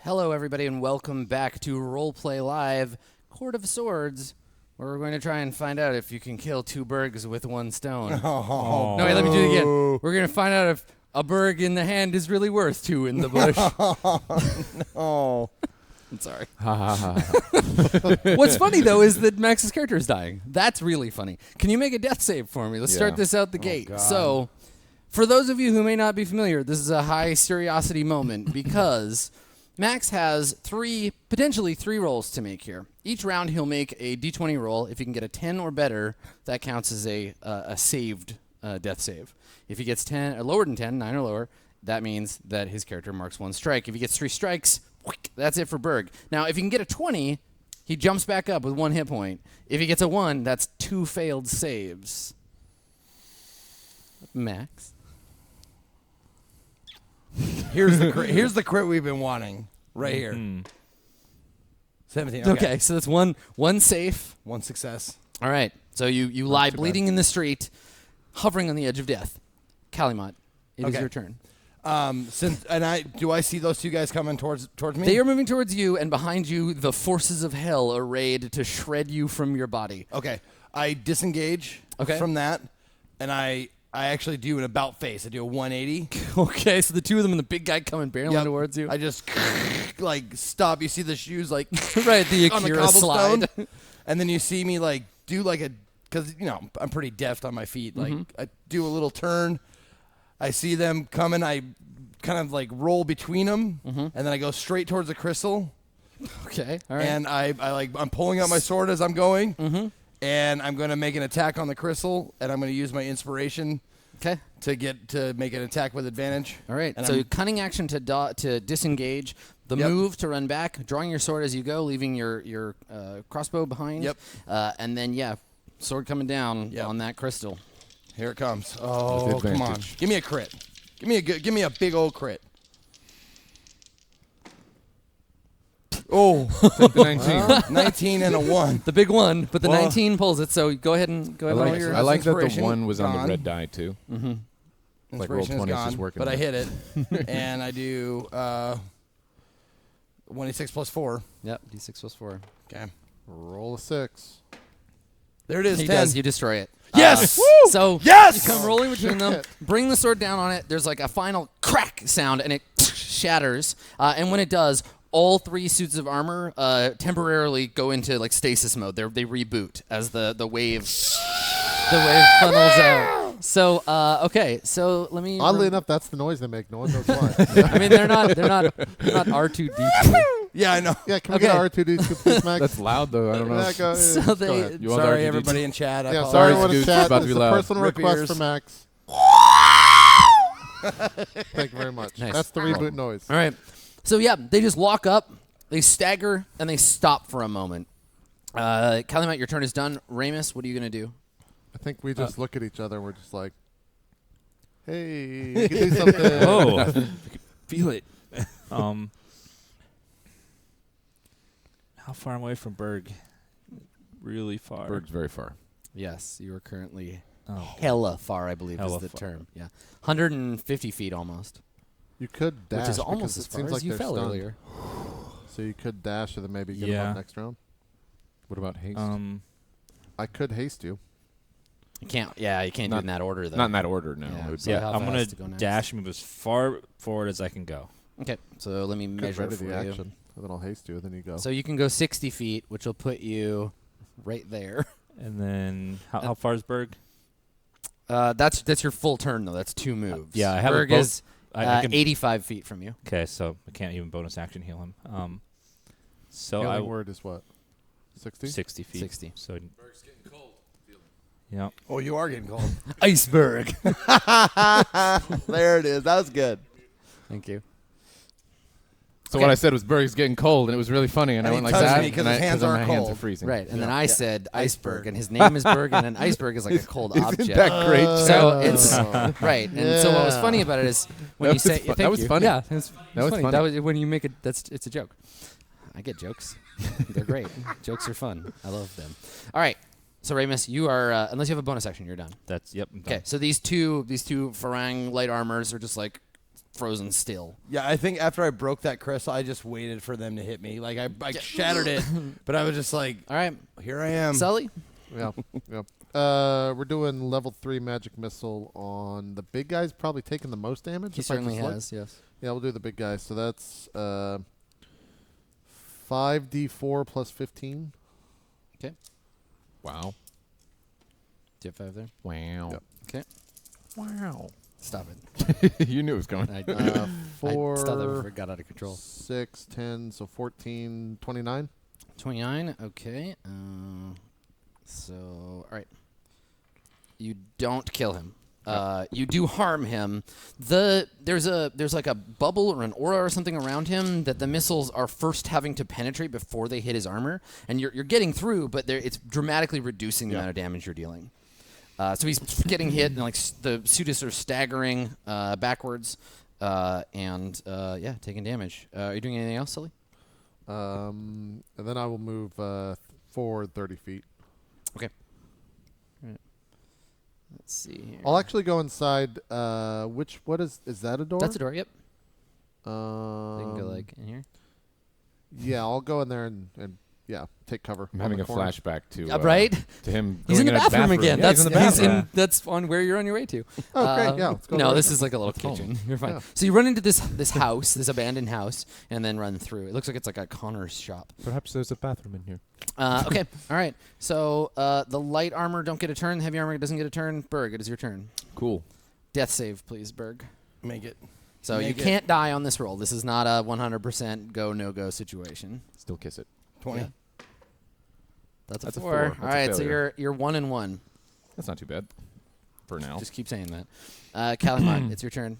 Hello, everybody, and welcome back to RollPlay Live, Court of Swords, where we're going to try and find out if you can kill two bergs with one stone. Oh. No, wait, let me do it again. We're going to find out if a berg in the hand is really worth two in the bush. No. I'm sorry. What's funny, though, is that Max's character is dying. That's really funny. Can you make a death save for me? Let's start this out the gate. God. So, for those of you who may not be familiar, this is a high curiosity moment because Max has potentially three rolls to make here. Each round, he'll make a d20 roll. If he can get a 10 or better, that counts as a saved death save. If he gets 10 or lower than 10, 9 or lower, that means that his character marks one strike. If he gets 3 strikes, that's it for Berg. Now, if he can get a 20, he jumps back up with 1 hit point. If he gets a 1, that's 2 failed saves. Max. Here's the crit we've been wanting right here. 17. Okay, so that's one safe. 1 success. All right, so you lie bleeding in the street, hovering on the edge of death. Calimont, it is your turn. Do I see those two guys coming towards me? They are moving towards you, and behind you, the forces of hell arrayed to shred you from your body. Okay, I disengage from that, and I actually do an about face. I do a 180. Okay, so the two of them and the big guy coming barreling towards you. I just like stop. You see the shoes like right, the on the Akira cobblestone, slide. and then you see me like do like a because I'm pretty deft on my feet. Like I do a little turn. I see them coming. I kind of like roll between them, and then I go straight towards the crystal. Okay, all right. And I'm pulling out my sword as I'm going. And I'm going to make an attack on the crystal, and I'm going to use my inspiration to make an attack with advantage. All right, and so cunning action to disengage, the move to run back, drawing your sword as you go, leaving your crossbow behind. And then, sword coming down on that crystal. Here it comes. Oh, come on. Give me a crit. Give me a big old crit. Oh, the 19. 19 and a 1. The big one, but the 19 pulls it, so go ahead and roll your... I like that the inspiration 1 was on the gone. red die, too. Like Inspiration Roll20 is is just gone, working. but I hit it. And I do 1d6 plus 4. Yep, d6 plus 4. Okay. Roll a 6. There it is, He 10. does, you destroy it. Yes! Woo! So Yes! you come rolling between them, bring the sword down on it, there's like a final crack sound, and it shatters. And when it does, all 3 suits of armor temporarily go into like stasis mode. They reboot as the wave funnels out. So so let me. Oddly enough, that's the noise they make. No one knows why. I mean, they're not R2D2. Yeah, I know. Yeah, can we get R2D2, please, Max? That's loud, though. I don't know. Yeah, So go they. ahead. You want Sorry, R2D2? everybody in chat. I Yeah, apologize. sorry, Sorry, what Scooch, a chat. it's about to It's be a loud. personal Rip request ears. for Max. Thank you very much. Nice. That's the reboot noise. All right. So they just lock up, they stagger, and they stop for a moment. Calumet, your turn is done. Ramus, what are you gonna do? I think we just look at each other and we're just like, hey, you can do something. Oh, I can feel it. How far away from Berg? Really far. Berg's very far. Yes, you are currently hella far, I believe Hella is the far. term. Yeah, 150 feet almost, You could dash. which is almost because as it far seems as like you they're fell stunned. earlier. So you could dash and then maybe get them Yeah. up next round. What about haste? I could haste you. You can't. Yeah, you can't do it in that order though. Not in that order, no. Yeah, It would so be- how I'm fast gonna to go next? dash move as far forward as I can go. Okay, so let me Could measure ready for the you. action. And then I'll haste you, and then you go. So you can go 60 feet, which will put you right there. And then how far is Berg? That's your full turn though. That's 2 moves. Yeah, I have Berg a is I can 85 feet from you. Okay, so I can't even bonus action heal him. So Healing I word is what? 60? 60 feet. 60. So yeah. Oh, you are getting cold. Iceberg. There it is. That was good. Thank you. So what I said was Berg's getting cold, and it was really funny, and I And went he like touched that, me 'cause and his hands are my hands are cold. freezing. Right, and then I said iceberg, Iceberg. and his name is Berg, and an iceberg is like a cold object. Isn't that great? So it's right, and so what was funny about it is when you say that was funny. Yeah, it was funny. funny. That was when you make it. It's a joke. I get jokes. They're great. Jokes are fun. I love them. All right. So Ramus, you are unless you have a bonus action, you're done. I'm done. Okay. So these two Farang light armors are just like frozen still. Yeah, I think after I broke that crystal, I just waited for them to hit me. Like I shattered it, but I was just like, All right, here I am. Sully. Yeah. We're doing level 3 magic missile on the big guy's probably taking the most damage. He if I certainly just look. has. Yes. Yeah, we'll do the big guy. So that's 5d4 plus 15. Okay. Wow. Do you have 5 there? Wow. Yep. Okay. Wow. Stop it. You knew it was coming. I, 4, I thought that got out of control. 6, 10, so 14, 29. 29. Okay. So, all right. You don't kill him. You do harm him. There's like a bubble or an aura or something around him that the missiles are first having to penetrate before they hit his armor, and you're getting through, but it's dramatically reducing the amount of damage you're dealing. So he's getting hit, and like the suit is sort of staggering backwards, and taking damage. Are you doing anything else, Sully? And then I will move forward 30 feet. Okay. All right. Let's see here. I'll actually go inside. What is that a door? That's a door. Yep. You You can go like in here. Yeah, I'll go in there and take cover. I'm on having the a corner. flashback to Right? to him. He's in going the a bathroom again. Yeah, he's in the bathroom. That's on where you're on your way to. Oh, great. Yeah, let's go No, there. this is like a little kitchen. You're fine. Yeah. So you run into this house, this abandoned house, and then run through. It looks like it's like a Connor's shop. Perhaps there's a bathroom in here. Okay. All right. So the light armor don't get a turn. The heavy armor doesn't get a turn. Berg, it is your turn. Cool. Death save, please, Berg. Make it. So you can't die on this roll. This is not a 100% go no go situation. Still kiss it. 20. Yeah. That's a That's a 4. four. All That's a right. So failure. you're 1 and 1. That's not too bad. For now. Just keep saying that. Calamine, it's your turn.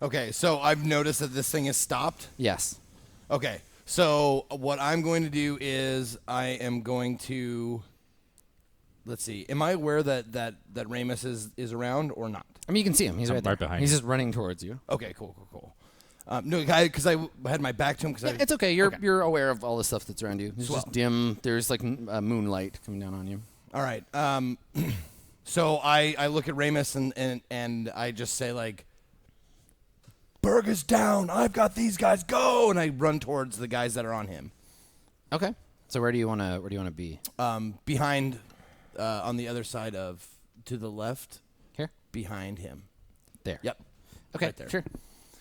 Okay, so I've noticed that this thing is stopped. Yes. Okay, so what I'm going to do is I am going to. Let's see. Am I aware that Ramus is around or not? I mean, you can see him. He's I'm right there. right behind He's you. just running towards you. Okay, cool. No, because I had my back to him. Yeah, it's okay. You're Okay. you're aware of all the stuff that's around you. It's Swell. just dim. There's like moonlight coming down on you. All right. So I look at Ramus and I just say like, Berg is down. I've got these guys. Go! And I run towards the guys that are on him. Okay. So where do you wanna be? Behind, on the other side to the left. Here. Behind him. There. Yep. Okay. Right there. Sure.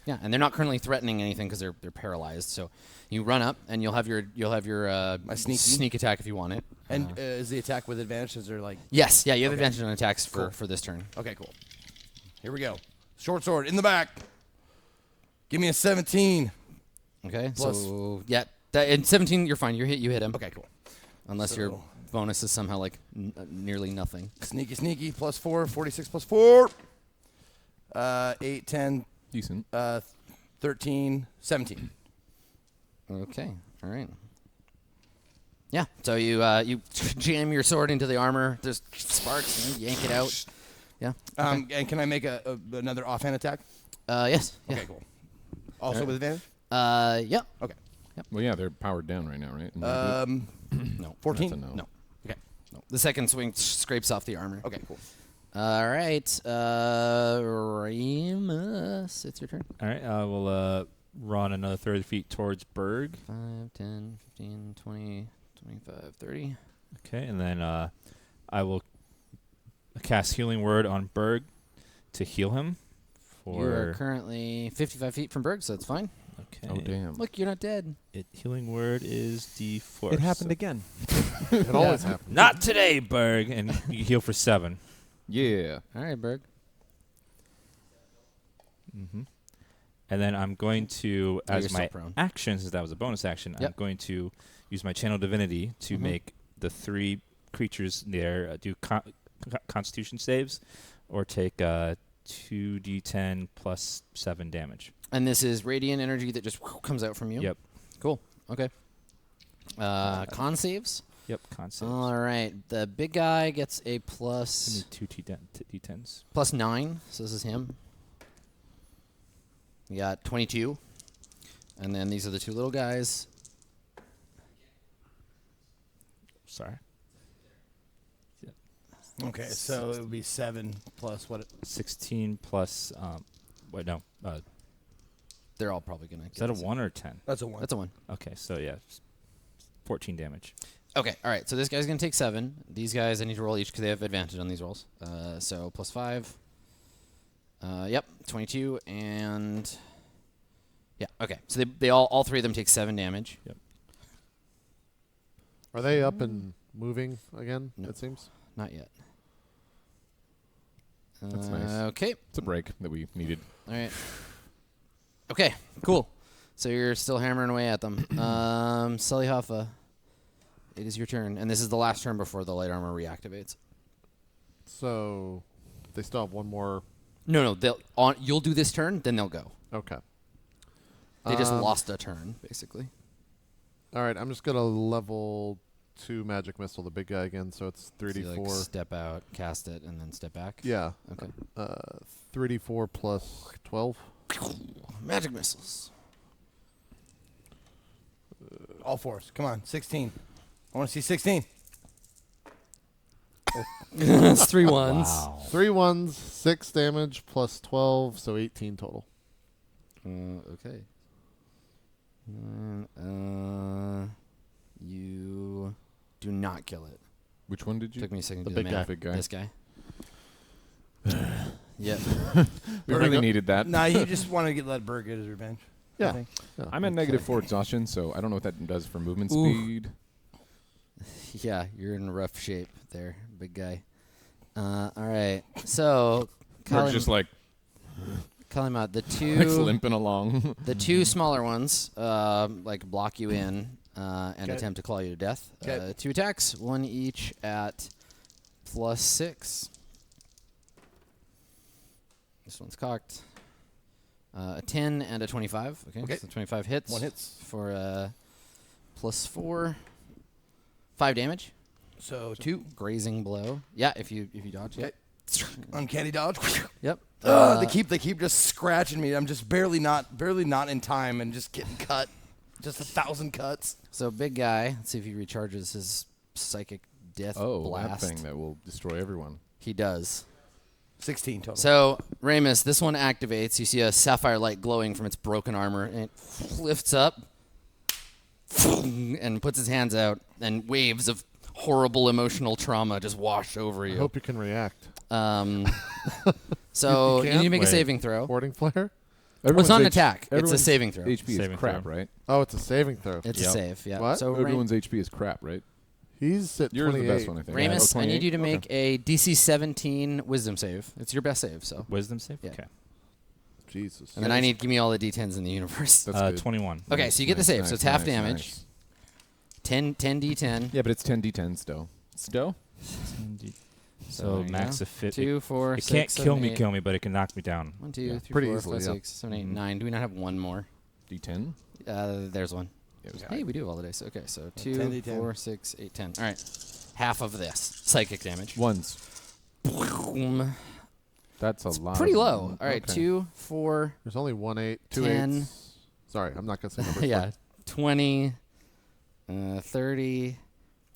Yeah, and they're not currently threatening anything because they're paralyzed. So you run up and you'll have your My sneaky? sneak attack if you want it. And is the attack with advantage? Is there like? Yes. Yeah. You have Okay. advantage on attacks Cool. for this turn. Okay, cool. Here we go. Short sword in the back. Give me a 17. Okay. Plus- So yeah, in 17 you're fine. You hit him. Okay, cool. Unless your So- bonus is somehow like nearly nothing. Sneaky, plus 4, 46 plus 4. 8, 10, Decent. 13, 17. Okay. All right. Yeah. So you jam your sword into the armor. There's sparks. And you yank it out. Yeah. And can I make another offhand attack? Yes. Yeah. Okay, cool. Also Alright. with advantage? Yeah. Okay. Well, yeah, they're powered down right now, right? No. 14? That's a no. No. Okay. No. The second swing scrapes off the armor. Okay, cool. All right. Remus, it's your turn. All right, we'll run another 30 feet towards Berg. 5, 10, 15, 20, 25, 30. Okay, and then I will cast Healing Word on Berg to heal him. You are currently 55 feet from Berg, so that's fine. Okay. Oh, damn. Look, you're not dead. Healing Word is D4. It happened so- again. It always happens. Not today, Berg. And you heal for 7. Yeah. All right, Berg. Mm-hmm. And then I'm going to, Oh, as you're still my prone. action, since that was a bonus action, I'm Yep. going to use my Channel Divinity to Mhm. make the 3 creatures there do Constitution saves or take 2d10 plus 7 damage. And this is radiant energy that just comes out from you? Yep. Cool. Okay. Con saves? Yep, con saves. All right. The big guy gets a Give me plus 2 d10s. +9, so this is him. You got 22. And then these are the 2 little guys. Sorry. Okay, so it would be 7 plus what? 16 plus, wait, no, they're all probably gonna. Is that a 1 or a 10? That's a 1. That's a 1. Okay, so yeah, 14 damage. Okay, all right. So this guy's gonna take 7. These guys, I need to roll each because they have advantage on these rolls. So +5. Yep, 22 and yeah. Okay, so they all 3 of them take 7 damage. Yep. Are they up and moving again? No. It seems. Not yet. That's nice. Okay. It's a break that we needed. All right. Okay. Cool. So you're still hammering away at them. Sully Hoffa, it is your turn, and this is the last turn before the light armor reactivates. So they still have one more. No. You'll do this turn, then they'll go. Okay. They just lost a turn, basically. All right, I'm just gonna level 2 magic missile the big guy again, so it's So 3d4. you, like, step out, cast it, and then step back. Yeah. Okay. 3d4 plus 12. Magic missiles. All 4s. Come on, 16. I want to see 16. It's 3 ones. Wow. 3 ones, 6 damage plus 12, so 18 total. Okay. You do not kill it. Which one did you? Took me a second The to do big the guy. math. Big guy. This guy. Yep. We really needed that. Nah, you just want to let Berg get his revenge. I Yeah. think. Yeah. I'm at -4 exhaustion, so I don't know what that does for movement Ooh. speed. Yeah, you're in rough shape there, big guy. All right. So, We're just like call him out. The limping along. the 2 smaller ones, like block you in and Okay. attempt to claw you to death. Okay. 2 attacks, 1 each at +6. This one's cocked. A 10 and a 25. Okay. So 25 hits. 1 hits. For +4. 5 damage. So 2. Grazing blow. Yeah, if you dodge. Okay. Yep. Uncanny dodge. Yep. They keep just scratching me. I'm just barely not in time and just getting cut. Just 1,000 cuts. So big guy. Let's see if he recharges his psychic death blast. that thing that will destroy everyone. He does. 16 total. So Ramus, this one activates. You see a sapphire light glowing from its broken armor, and it lifts up and puts his hands out, and waves of horrible emotional trauma just wash over I you. hope you can react. So You you need to make a Wait. saving throw. Hoarding flare? Well, it's not an Everyone's attack. It's a everyone's saving throw. HP is Saving crap, throw. right? Oh, it's a saving throw. It's a Yep. save. Yeah. What? So Everyone's HP is crap, right? He's at Yours is 28. the best one, I think. Ramus, Oh, I need 28? you to Okay. make a DC 17 Wisdom save. It's your best save. So. Wisdom save? Yeah. Okay. Jesus. And then I need give me all the D10s in the universe. That's good. 21. Okay, so you get the Nice, save. nice, So it's half nice, damage. nice. 10 D10. Yeah, but it's 10d10 still. Still? So there you max go. of 50. 2, 4, It 6, can't 7, kill me, but it can knock me down. 1, 2, Yeah, 3, pretty 4, easily, 5, yeah. 6, 7, 8, 9. Do we not have one more? D10? There's one. Yeah, it was Hey, we do have all the dice. Okay, so 2, 10 D10. 4, 6, 8, 10. All right. Half of this. Psychic damage. Ones. Boom. That's a lot. Pretty of low. them. All right, Okay. 2, 4, There's only 1 8, 2 10. 8s. Sorry, I'm not going to say numbers. yeah, 20, 30,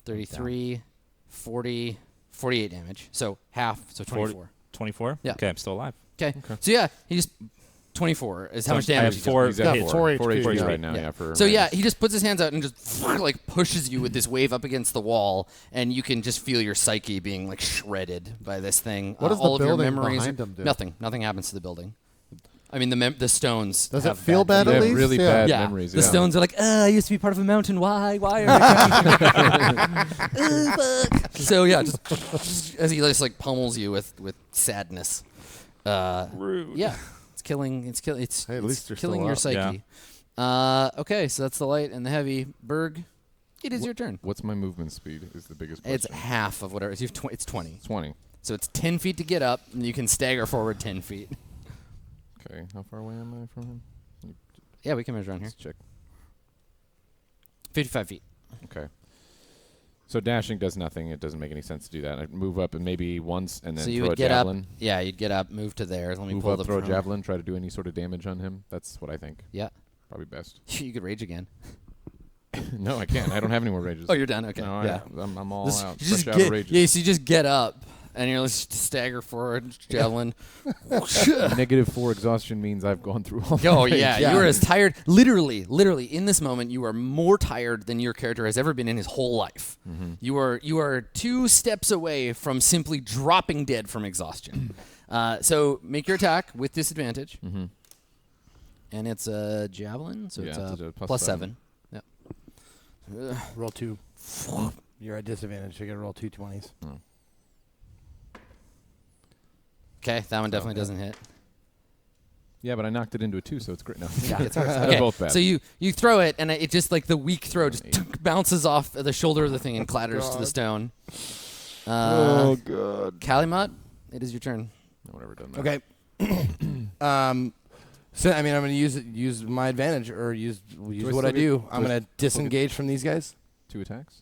33, 40, 48 damage. So half, so 24. 24? Yeah. Okay, I'm still alive. Okay. So yeah, he just 24 is how So much I damage have he's four- got. He's at Yeah, 4. 4 4 HP, HP yeah. right now, Yeah. yeah. For So yeah, Ramus. he just puts his hands out and just like pushes you with this wave up against the wall, and you can just feel your psyche being like shredded by this thing. What does the all of your building memories? behind him do? Nothing. Nothing happens to the building. I mean, the stones. Does it have feel bad They at have least? really Yeah. bad Yeah, memories. the yeah. stones are like, I used to be part of a mountain. Why are you? Fuck. So yeah, just as he just like pummels you with sadness. Rude. Yeah, it's killing. It's killing. It's, Hey, at it's least you're still killing your up. psyche. Okay, so that's the light and the heavy. Berg, it is your turn. What's my movement speed is the biggest It's question. half of whatever. It's 20. 20. So it's 10 feet to get up, and you can stagger forward 10 feet. Okay, how far away am I from him? Yeah, we can measure on here. Let's check. 55 feet. Okay. So dashing does nothing. It doesn't make any sense to do that. I'd move up and maybe once and then So you throw a would get javelin. up. Yeah, you'd get up, move to there. Let me Move pull up, the throw a pro- javelin, try to do any sort of damage on him. That's what I think. Yeah. Probably best. You could rage again. No, I can't. I don't have any more rages. Oh, you're done. Okay. No, yeah. I'm all This- out. you just Fresh out of get, rages. yeah, so you just get up, and you're just stagger forward, javelin. -4 exhaustion means I've gone through all. Oh the yeah, rage. you are as tired. Literally, in this moment, you are more tired than your character has ever been in his whole life. You are 2 steps away from simply dropping dead from exhaustion. So make your attack with disadvantage, and it's a javelin, so Yeah, it's it's a plus 7. Yep. Roll 2. You're at disadvantage. So you got to roll 2 20s. Okay, that one definitely doesn't hit. Yeah, but I knocked it into a 2, so it's great. No, Yeah, it's they're okay. both bad. So you throw it, and it just like the weak throw just bounces off the shoulder of the thing and clatters to the stone. Oh, God. Calumet, it is your turn. No one ever done that. Okay. So I mean, I'm going to use my advantage or use what I do. I'm going to disengage from these guys. 2 attacks.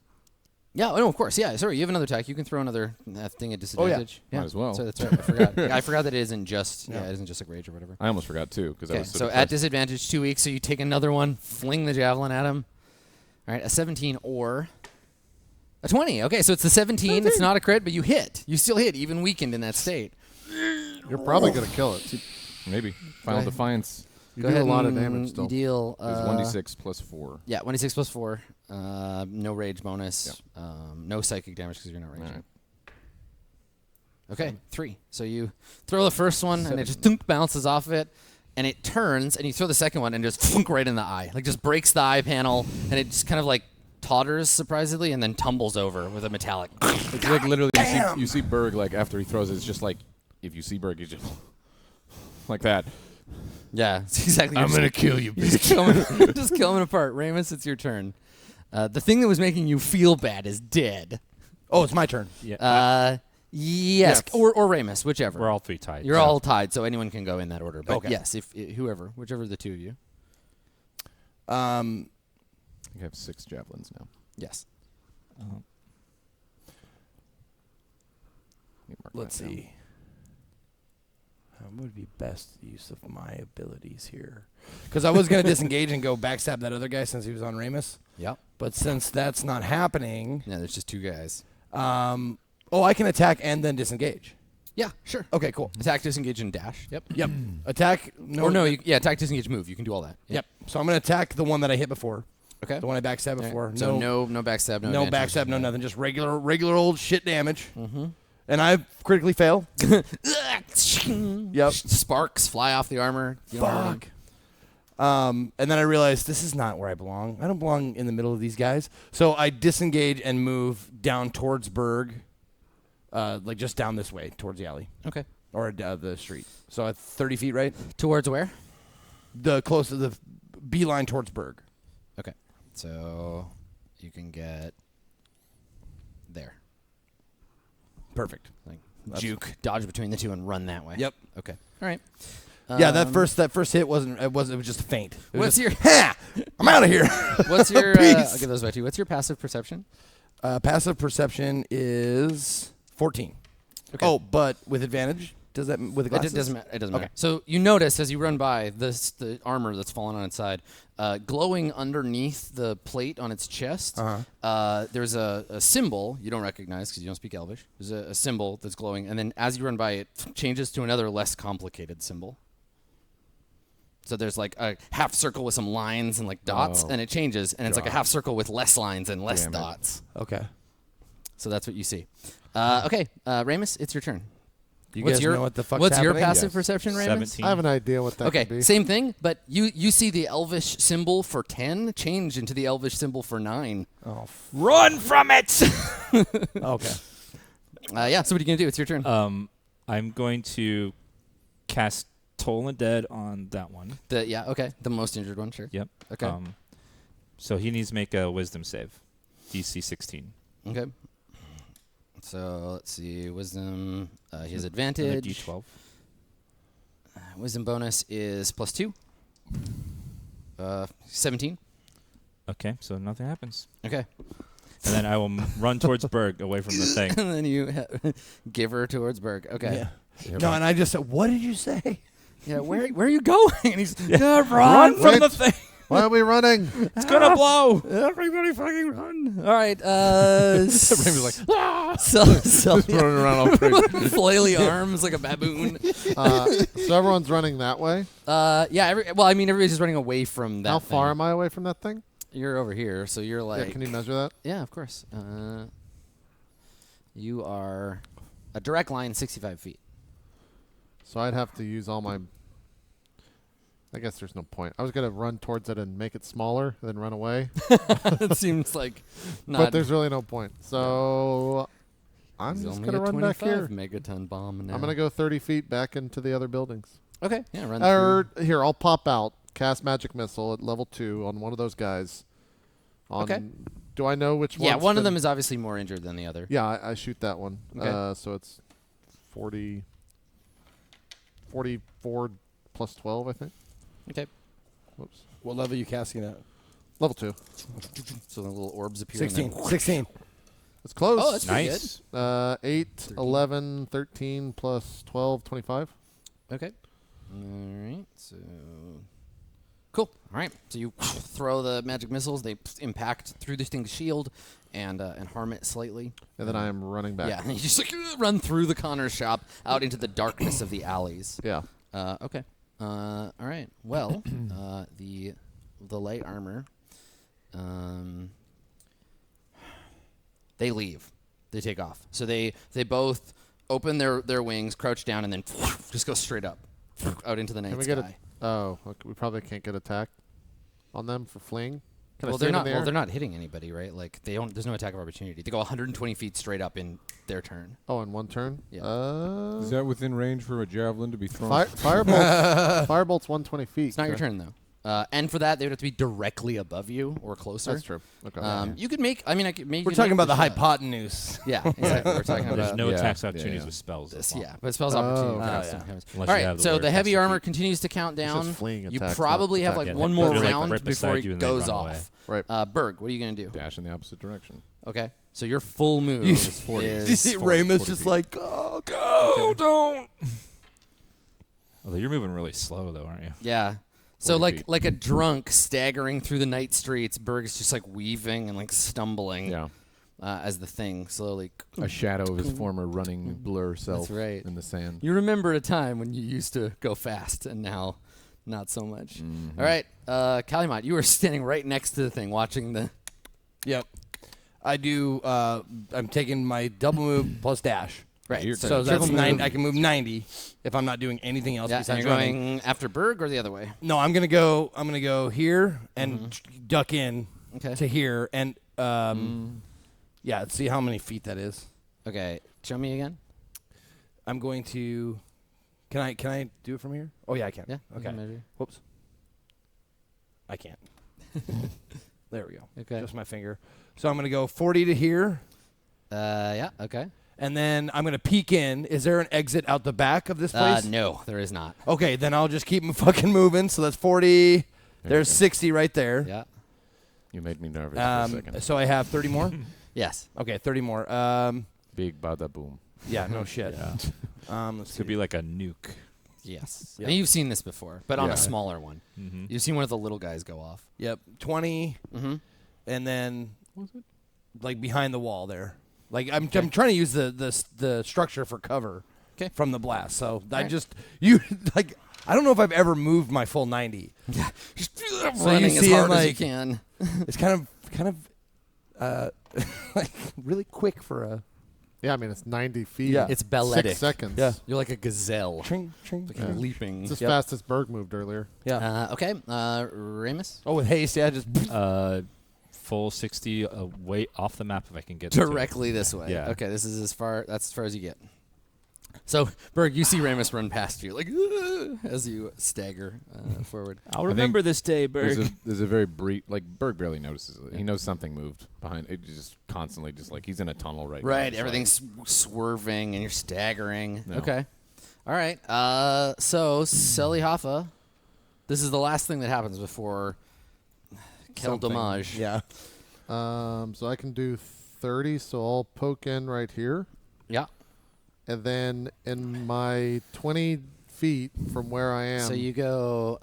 Yeah, oh, no, of course. Yeah, sorry, you have another attack. You can throw another thing at disadvantage. Might as well. So that's right. I forgot. I forgot that it isn't just it isn't just like rage or whatever. I almost forgot too because I Okay, was so at disadvantage, 2 weeks. So you take another one, fling the javelin at him. All right, a 17 or a 20. Okay, so it's the 17. It's not a crit, but you hit. You still hit, even weakened in that state. You're probably going to kill it. maybe Final ahead. Defiance You Go do a ahead lot of and damage You still. deal is 1d6 plus 4. Yeah, 1d6 plus 4. No rage bonus. Yep. No psychic damage because you're not raging. All right. Okay, 3. So you throw the first one, and it just dunk bounces off of it, and it turns, and you throw the second one, and just thunk right in the eye. Like, just breaks the eye panel, and it just kind of, like, totters, surprisingly, and then tumbles over with a metallic. It's like literally you see Berg, like, after he throws it, it's just like, if you see Berg, he's just like that. Yeah, it's exactly. I'm going to kill you, bitch. Just kill him apart. Ramus, it's your turn. The thing that was making you feel bad is dead. Oh, it's my turn. Yes. Yes. Or Ramus, whichever. We're all 3 tied. You're all tied, so anyone can go in that order. But Okay. yes, if whoever, whichever of the two of you. You have 6 javelins now. Yes. Let me mark Let's that down. see. What would be best use of my abilities here? Because I was going to disengage and go backstab that other guy since he was on Ramus. Yep. But since that's not happening, Yeah, there's just 2 guys. I can attack and then disengage. Yeah, sure. Okay, cool. Attack, disengage, and dash. Yep. Yep. Attack. Attack, disengage, move. You can do all that. Yep. So I'm going to attack the one that I hit before. Okay. The one I backstabbed All right. before. So no backstab, no advantage. backstab, no nothing. Just regular old shit damage. Mm-hmm. And I critically fail. Yep. Sparks fly off the armor. You don't hurt him. Fuck. And then I realized this is not where I belong. I don't belong in the middle of these guys. So I disengage and move down towards Berg, like just down this way towards the alley Okay. or the street. So at 30 feet, right? Towards where? The close to the beeline towards Berg. Okay. So you can get there. Perfect. Like juke, dodge between the two, and run that way. Yep. Okay. All right. Yeah, that first hit wasn't. It was just a feint. It was What's your? just, ha! I'm out of here. What's your? Peace. I'll give those back to you. What's your passive perception? Passive perception is 14. Okay. Oh, but with advantage. Does that with the glasses? It doesn't matter. It doesn't Okay. matter. So you notice as you run by the armor that's fallen on its side, glowing underneath the plate on its chest. There's a symbol you don't recognize because you don't speak Elvish. There's a symbol that's glowing, and then as you run by, it changes to another less complicated symbol. So there's like a half circle with some lines and like dots, and it changes, and it's like a half circle with less lines and less Damn it. dots. Okay. So that's what you see. Okay, Ramus, it's your turn. You What's guys your know what the fuck's What's your happening? passive Yes. perception, Ramus? 17. I have an idea what that Okay, could be. same thing, but you see the Elvish symbol for 10 change into the Elvish symbol for 9. Oh, Run from it! okay. Yeah, so what are you going to do? It's your turn. I'm going to cast Toll Undead on that one. The most injured one, sure. Yep. Okay. So he needs to make a Wisdom save. DC 16. Okay. So let's see. Wisdom, he has Another advantage. D12. Wisdom bonus is +2. 17. Okay, so nothing happens. Okay. And then I will run towards Berg away from the thing. And then you give her towards Berg. Okay. Yeah. No, and I just said, what did you say? Yeah, where are you going? And he's Run from Wait. the thing. Why are we running? It's gonna blow. Everybody fucking run! All right. Raymond's like, so running around all crazy. flaily arms like a baboon. So everyone's running that way. Yeah. Everybody's just running away from that. How far thing. am I away from that thing? You're over here, so you're like. Yeah, can you measure that? Yeah, of course. You are a direct line, 65 feet. So I'd have to use all my... I guess there's no point. I was going to run towards it and make it smaller, then run away. It seems like not. But there's really no point. So I'm He's just only going to a run back 25 here. megaton bomb now. I'm going to go 30 feet back into the other buildings. Okay, yeah, run Or here, I'll pop out, cast Magic Missile at level 2 on one of those guys. Okay. Do I know which one? Yeah, one of them is obviously more injured than the other. Yeah, I shoot that one. Okay. So it's 44 plus 12, I think. Okay. Whoops. What level are you casting at? Level 2. So the little orbs appear. 16. And 16. It's close. Oh, that's pretty Nice. 8, 13. 11, 13 plus 12, 25. good. Okay. All right. So. Cool. All right. So you throw the magic missiles. They impact through this thing's shield and harm it slightly. And then I am running back. Yeah. And you just like run through the Connor's shop out into the darkness of the alleys. Yeah. Okay. All right. Well, the light armor. They leave. They take off. So they both open their wings, crouch down, and then just go straight up out into the night Can we sky. get a... Oh, okay, we probably can't get attack on them for fleeing. Can I Well, stay they're in not. the Well, air? they're not hitting anybody, right? Like they don't. There's no attack of opportunity. They go 120 feet straight up in their turn. Oh, in one turn? Yeah. Is that within range for a javelin to be thrown? Firebolt's 120 feet. It's not your turn though. And for that, they would have to be directly above you or closer. That's true. Okay. You could make. I mean, We're talking about the hypotenuse. Yeah, exactly. We're talking There's about no yeah, attacks yeah, opportunities yeah. with spells. this. as well. Yeah, but it spells Oh, opportunity. okay. cost Yeah. sometimes. Unless All you right, have the so word the heavy cast armor defeat. continues to count It's just down. fleeing You attacks, probably not have attack. like Yeah, one they- more they're, like, round right before beside it you and they goes run off. away. Right. Berg, what are you gonna do? Dash in the opposite direction. Okay, so your full move You is 40. You see Ramus 40 just feet. like, oh, go, don't. Although you're moving really slow, though, aren't you? Yeah. So 40 like feet. like a drunk staggering through the night streets, Berg is just like weaving and like stumbling Yeah. as the thing slowly. A shadow of his former running blur self right. in the sand. You remember a time when you used to go fast and now not so much. Mhm. All right, Calimot, you were standing right next to the thing watching the. Yep. I do. I'm taking my double move plus dash. Right. You're So Triple that's move. 90. I can move 90 if I'm not doing anything else Yeah, and besides you're running. going after Berg or the other way? No, I'm gonna go here and duck in Okay. to here and yeah. See how many feet that is. Okay. Show me again. I'm going to. Can I do it from here? Oh yeah, I can. Yeah. you Okay. can measure. Whoops. I can't. There we go. Okay. Just my finger. So I'm gonna go 40 to here, Yeah. Okay. and then I'm gonna peek in. Is there an exit out the back of this place? No, there is not. Okay, then I'll just keep fucking moving. So that's 40. There There's you go. 60 right there. Yeah. You made me nervous for a second. So I have 30 more. Yes. Okay, 30 more. Big bada boom. Yeah, no shit. Yeah. Let's This could see. be like a nuke. Yes. Yep. And you've seen this before, but on Yeah. a smaller one. Mm-hmm. You've seen one of the little guys go off. Yep, 20, Mm-hmm. and then like behind the wall there. Like I'm trying to use the structure for cover. 'Kay. From the blast. So I Alright. just like I don't know if I've ever moved my full 90. Just you running as see hard him, as you like- can. It's kind of like really quick for a Yeah, I mean, it's 90 feet. Yeah. It's balletic. 6 seconds. Yeah. You're like a gazelle. tring, tring, Like tring. leaping. It's as Yep. fast as Berg moved earlier. Yeah. Okay. Ramus? Oh, with haste, yeah, just Full 60 away off the map if I can get to it. Directly this way. Yeah. Okay, this is that's as far as you get. So, Berg, you see Ramus run past you, like, as you stagger forward. I'll remember this day, Berg. There's a very brief, like Berg barely notices it. He knows something moved behind. It just constantly, just like he's in a tunnel right now. Right, It's everything's swerving and you're staggering. No. Okay. All right. So, Selly Hoffa, this is the last thing that happens before Kel something. Damage. Yeah. So I can do 30, so I'll poke in right here. Yeah. And then in my 20 feet from where I am. So you go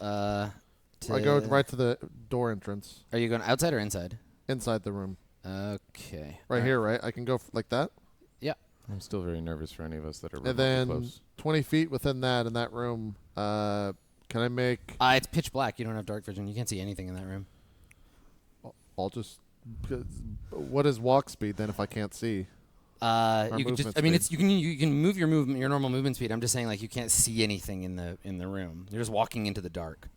I go right to the door entrance. Are you going outside or inside? Inside the room. Okay. Right here, right? I can go like that? Yeah. I'm still very nervous for any of us that are And remotely then close. 20 feet within that, in that room, can I make... It's pitch black. You don't have dark vision. You can't see anything in that room. I'll just... What is walk speed then if I can't see? You can just. I mean, it's you can move your normal movement speed. I'm just saying, like, you can't see anything in the room. You're just walking into the dark.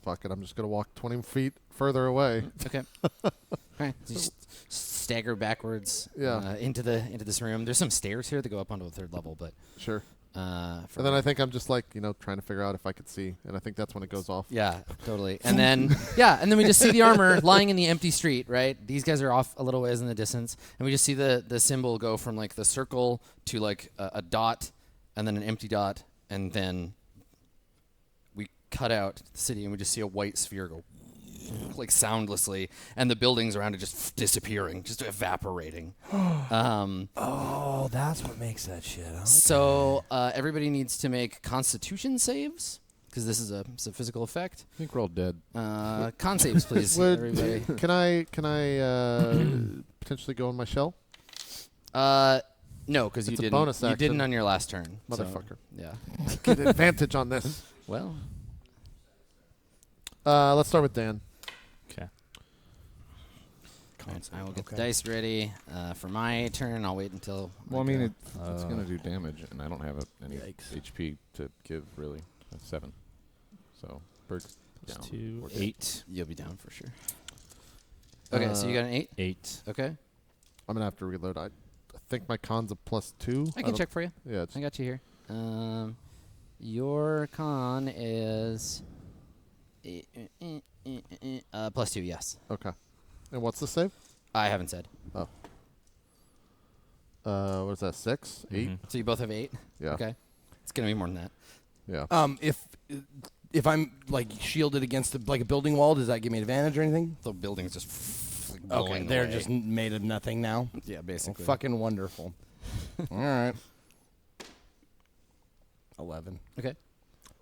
Fuck it, I'm just going to walk 20 feet further away. Okay. Okay. So you just stagger backwards Yeah. into this room. There's some stairs here that go up onto the 3rd level, but Sure. and And then I think I'm just like, trying to figure out if I could see. And I think that's when it goes off. yeah, totally. And then and then we just see the armor lying in the empty street, right? These guys are off a little ways in the distance, and we just see the symbol go from like the circle to like a dot, and then an empty dot, and then we cut out the city, and we just see a white sphere go like soundlessly, and the buildings around it just disappearing, just evaporating. Oh, that's what makes that shit. Okay. So everybody needs to make Constitution saves because this is a physical effect. I think we're all dead. Con saves, please, everybody. Can I potentially go in my shell? No, because you It's a didn't. bonus You action. didn't on your last turn, so, Motherfucker. yeah. Get advantage on this. Well, Let's start with Dan. Okay. I will get the dice ready for my turn. I'll wait until. Well, I I mean, go. it's going to do damage, and I don't have any Yikes. HP to give, really. That's 7. So, Berg's down. 2, We're dead. 8. You'll be down for sure. Okay, so you got an 8. 8. Okay, I'm going to have to reload. I think my con's a +2. I can check for you. Yeah, it's I got you here. Your con is +2. Yes, okay. And what's the save? I haven't said. Oh. What is that, 6? 8? Mhm. So you both have 8. Yeah. Okay, it's gonna be more than that. Yeah. If I'm like shielded against like a building wall, does that give me an advantage or anything? The building's just like, Okay, blowing they're away. just made of nothing now. Yeah, Oh, basically. fucking wonderful. All right. 11. Okay.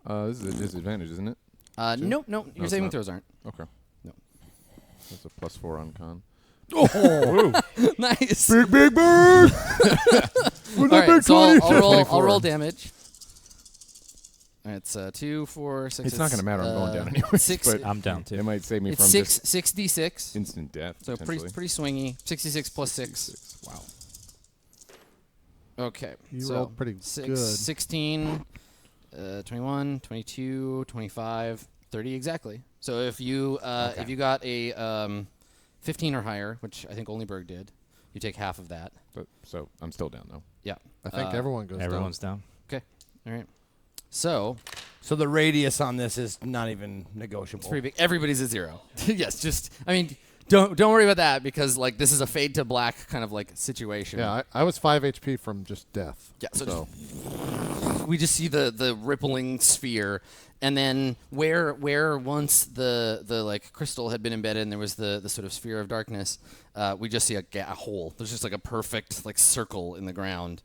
This is a disadvantage, isn't it? No, your it's saving not. throws aren't. Okay. No. That's a +4 on con. Nice. Big bird. All right, so I'll 24. roll damage. All right, it's 2, 4, 6. It's not gonna matter, I'm going down anyway, 6. but- I'm down too. It might save me It's from 6d6. just instant death. So potentially. pretty swingy. 66 plus 6. Wow. Okay. You so rolled pretty 6, good. 16, 21, 22, 25, 30 exactly. So if you if you got a 15 or higher, which I think only Berg did, you take half of that. But so I'm still down though. Yeah. I think everyone goes Everyone's down. Okay. All right. So So the radius on this is not even negotiable. it's pretty big. Everybody's at 0. Yes. Just I mean, don't worry about that because like this is a fade to black kind of like situation. down. Yeah, I was 5 HP from just death. Yeah, so So, we just see the rippling sphere, and then where once the like crystal had been embedded and there was the sort of sphere of darkness, we just see a hole. There's just like a perfect like circle in the ground,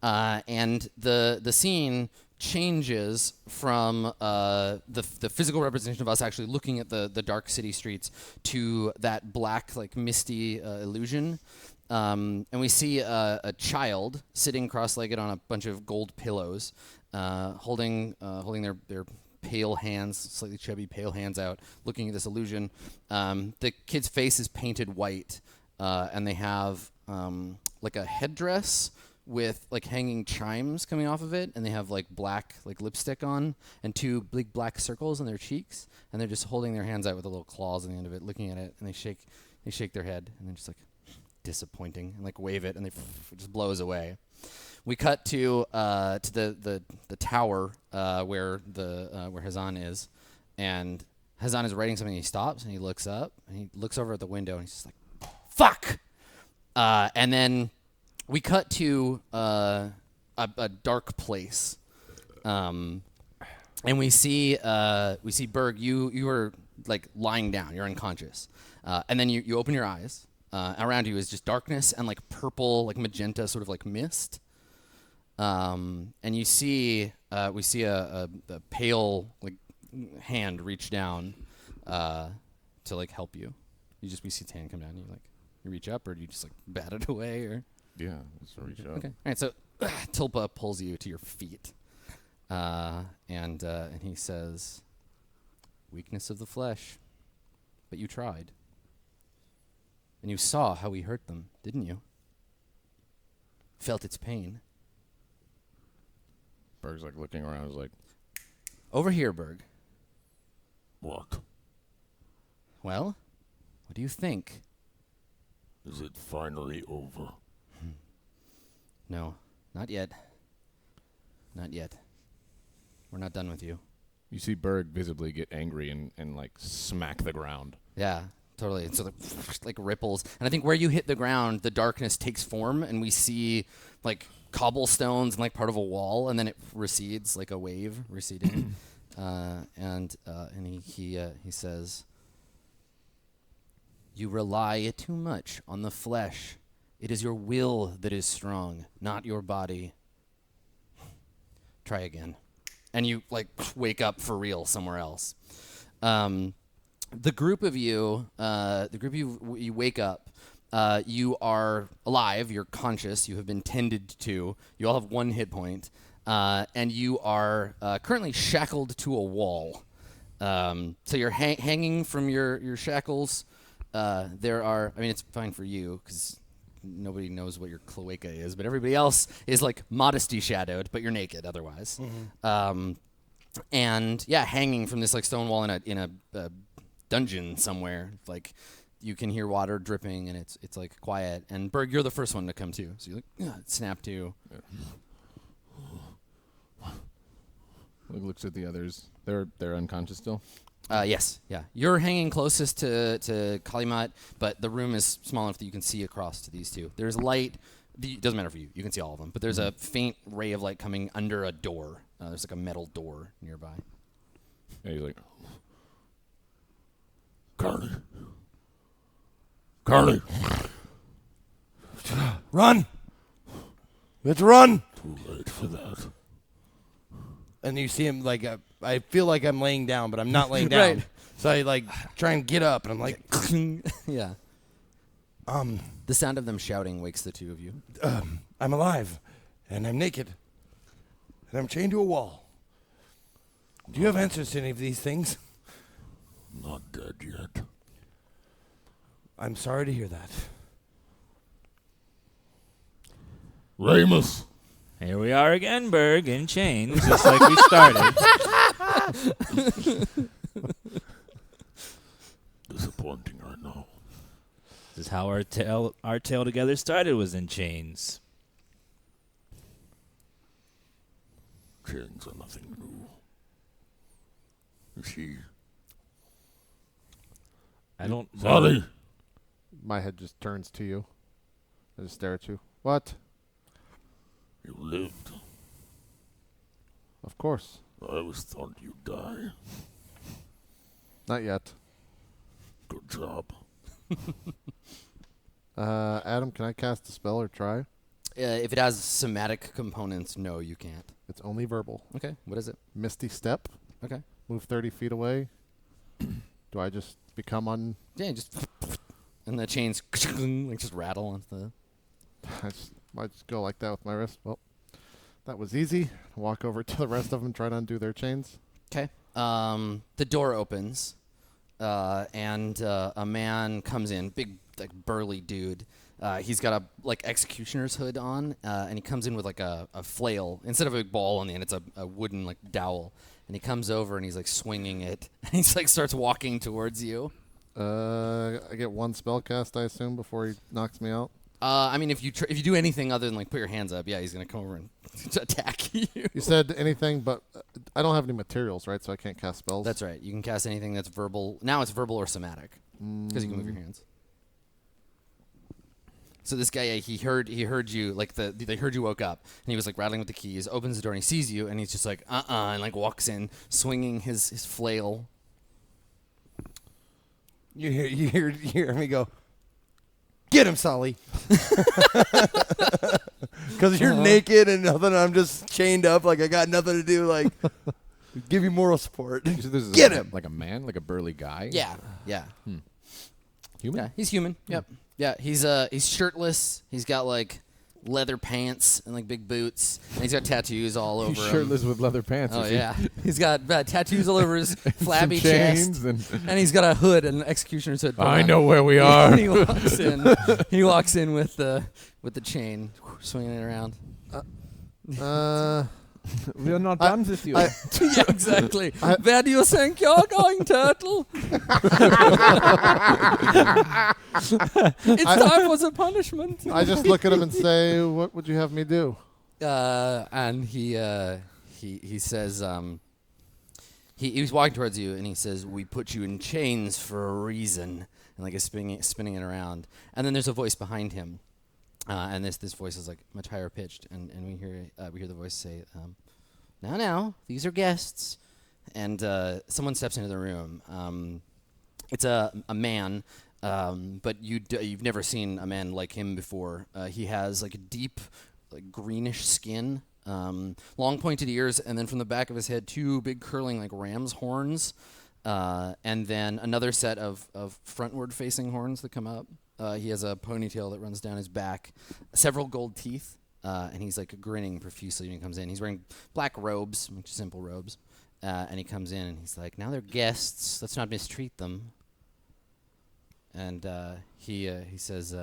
and the scene changes from the physical representation of us actually looking at the dark city streets to that black like misty illusion. And we see a child sitting cross-legged on a bunch of gold pillows, holding their pale hands, slightly chubby pale hands out, looking at this illusion. The kid's face is painted white, and they have like a headdress with like hanging chimes coming off of it, and they have like black like lipstick on and 2 big black circles on their cheeks, and they're just holding their hands out with the little claws on the end of it, looking at it, and they shake their head, and they're just like disappointing, and like wave it, and it just blows away. We cut to the tower where Hazan is, and Hazan is writing something. He stops and he looks up and he looks over at the window and he's just like, "Fuck!" And then we cut to a dark place, and we see Berg. You are like lying down. You're unconscious, and then you open your eyes. Around you is just darkness and like purple, like magenta, sort of like mist. And we see a pale, like hand reach down to like help you. You see his hand come down. And you reach up, or do you just like bat it away, or? Yeah, let's reach up. Okay. All right. So Tulpa pulls you to your feet, and he says, "Weakness of the flesh, but you tried, and you saw how we hurt them, didn't you? Felt its pain." Berg's like looking around. He's like, "Over here, Berg." What? "Well, what do you think?" Is it finally over? "No, not yet. Not yet. We're not done with you." you see Berg visibly get angry and like smack the ground. Yeah, totally. And so the like ripples. And I think where you hit the ground, the darkness takes form, and we see like cobblestones and like part of a wall, and then it recedes like a wave receding. And he says, "You rely too much on the flesh. It is your will that is strong, not your body. Try again." And you like wake up for real somewhere else. The group of you, you wake up. You are alive. You're conscious. You have been tended to. You all have 1 hit point, and you are currently shackled to a wall. So you're hanging from your shackles. There are. I mean, it's fine for you because nobody knows what your cloaca is, but everybody else is like modesty shadowed, but you're naked otherwise. And yeah, hanging from this like stone wall in a dungeon somewhere. Like you can hear water dripping, and it's like quiet. And Berg, you're the first one to come to, so you like snap to. Like looks at the others. They're unconscious still. Yes, yeah. You're hanging closest to Kalimat, but the room is small enough that you can see across to these two. There's light. It doesn't matter for you. You can see all of them. But there's a faint ray of light coming under a door. There's like a metal door nearby. Yeah, he's like, Carly. Carly. Run! We have to run! Too late for that. And you see him like I feel like I'm laying down, but I'm not laying down. Right. So I like try and get up, and I'm like, Yeah. The sound of them shouting wakes the two of you. I'm alive, and I'm naked, and I'm chained to a wall. Do you have answers to any of these things? Not dead yet. I'm sorry to hear that. Ramus. Here we are again, Berg, in chains, just like we started. Disappointing, I know. This is how our tale together started, was in chains. Chains are nothing new. You see? I don't. Sorry. My head just turns to you. I just stare at you. What? You lived. Of course. I always thought you'd die. Not yet. Good job. Adam, can I cast a spell or try? If it has somatic components, no, you can't. It's only verbal. Okay, what is it? Misty Step. Okay. Move 30 feet away. Do I just become on... Yeah, just and the chains like just rattle onto the. I might just go like that with my wrist. Well, that was easy. Walk over to the rest of them, try to undo their chains. Okay. The door opens, and a man comes in, big, like burly dude. He's got a like executioner's hood on, and he comes in with like a flail instead of a ball on the end. It's a wooden like dowel, and he comes over and he's like swinging it, and he's like starts walking towards you. I get one spell cast, I assume, before he knocks me out. I mean, if you do anything other than like put your hands up, yeah, he's gonna come over and attack you. You said anything, but I don't have any materials, right? So I can't cast spells. That's right. You can cast anything that's verbal. Now it's verbal or somatic because you can move your hands. So this guy, he heard you, like they heard you woke up, and he was like rattling with the keys. Opens the door and he sees you, and he's just like and like walks in, swinging his flail. You hear me go, get him, Sully. Because you're naked and nothing. I'm just chained up. Like I got nothing to do. Like Give you moral support. So this is Get him! like a man, like a burly guy. Yeah. Human. Yeah, he's human. Yep. Yeah, he's shirtless. He's got like leather pants and like big boots, and he's got tattoos all over He's him. shirtless with leather pants. Oh is he? yeah, he's got tattoos all over his flabby Some chest, chains and he's got a hood, an executioner's hood. I know where we are. he walks in. He walks in with the chain, swinging it around. We are not done with you. Yeah, exactly. Where do you think you're going, Turtle? It's time for the punishment. I just look at him and say, "What would you have me do?" And he says, he was walking towards you, and he says, "We put you in chains for a reason," and like is spinning it around. And then there's a voice behind him, and this voice is like much higher pitched, and we hear the voice say, "Now, these are guests," and someone steps into the room. It's a man. But you've never seen a man like him before. He has like a deep, like greenish skin, long pointed ears, and then from the back of his head, 2 big curling like ram's horns, and then another set of frontward facing horns that come up. He has a ponytail that runs down his back, several gold teeth, and he's like grinning profusely when he comes in. He's wearing black robes, which are simple robes, and he comes in and he's like, "Now they're guests. Let's not mistreat them." And he says,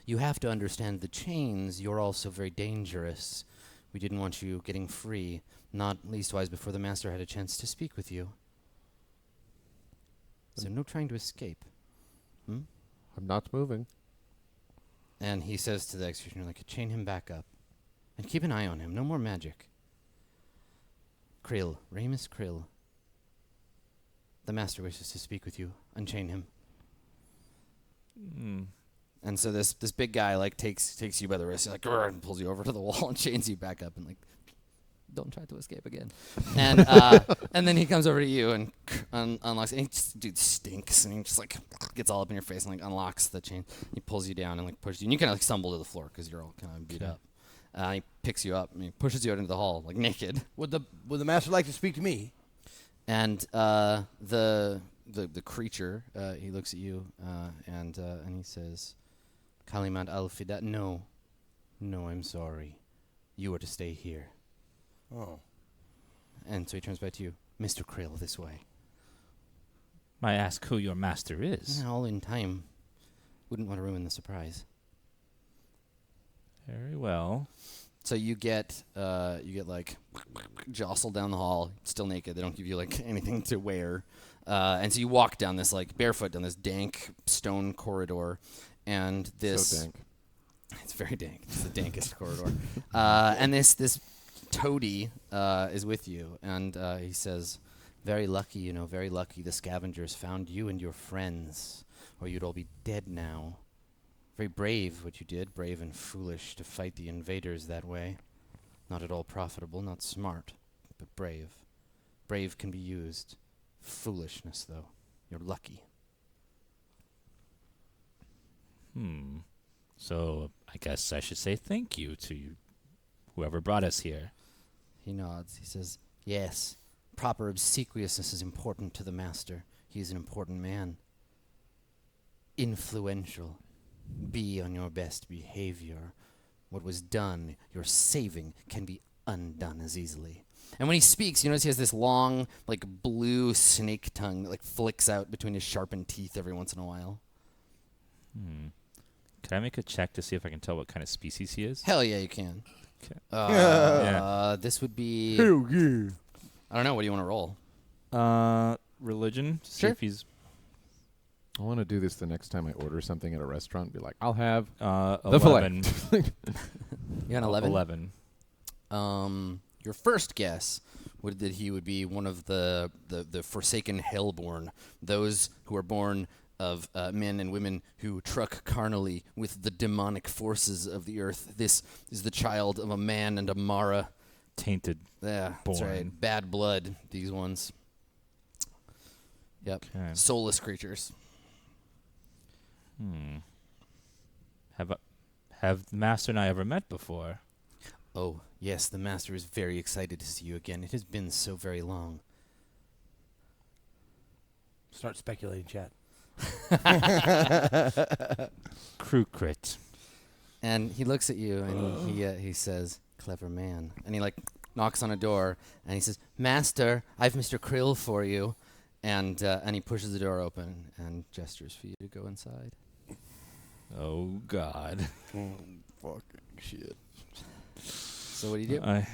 "You have to understand the chains. You're also very dangerous. We didn't want you getting free, not leastwise before the master had a chance to speak with you. So no trying to escape." I'm not moving. And he says to the executioner, like, "Chain him back up. And keep an eye on him. No more magic. Krill, Ramus Krill. The master wishes to speak with you. Unchain him." And so this big guy like takes you by the wrist, like, and pulls you over to the wall and chains you back up and like, "Don't try to escape again." And and then he comes over to you and unlocks it. And dude stinks, and he just like gets all up in your face and like unlocks the chain. He pulls you down and like pushes you, and you kind of like stumble to the floor because you're all kind of beat up. He picks you up and he pushes you out into the hall like naked. Would the master like to speak to me? And the creature, he looks at you and he says, "Kalimat al-Fida, no, I'm sorry. You are to stay here." Oh. And so he turns back to you, "Mr. Krill, this way." May I ask who your master is? All in time. Wouldn't want to ruin the surprise. Very well. So you get like jostled down the hall, still naked. They don't give you like anything to wear, and so you walk down this like barefoot down this dank stone corridor, and this So dank. It's very dank. It's the dankest corridor, and this toady is with you, and he says, "Very lucky, very lucky. The scavengers found you and your friends, or you'd all be dead now. Very brave what you did, brave and foolish to fight the invaders that way. Not at all profitable, not smart, but brave. Brave can be used. Foolishness, though. You're lucky." So I guess I should say thank you to whoever brought us here. He nods. He says, "Yes, proper obsequiousness is important to the master. He is an important man. Influential. Be on your best behavior. What was done, your saving, can be undone as easily." And when he speaks, you notice he has this long, like, blue snake tongue that, like, flicks out between his sharpened teeth every once in a while. Can I make a check to see if I can tell what kind of species he is? Hell yeah, you can. 'Kay. This would be... Hell yeah. I don't know. What do you want to roll? Religion? To see Sure. if he's I want to do this the next time I order something at a restaurant. Be like, "I'll have the 11. fillet." You're on 11? 11. Your first guess would that he would be one of the forsaken hellborn, those who are born of men and women who truck carnally with the demonic forces of the earth. This is the child of a man and a Mara. Tainted. Yeah, that's Born. right. Bad blood, these ones. Yep. Okay. Soulless creatures. Have the master and I ever met before? Oh, yes, the master is very excited to see you again. It has been so very long. Start speculating, chat. Crew crit. And he looks at you and he says, "Clever man." And he like knocks on a door and he says, "Master, I've Mr. Krill for you." And he pushes the door open and gestures for you to go inside. Oh, God. Fucking shit. So what do you do? I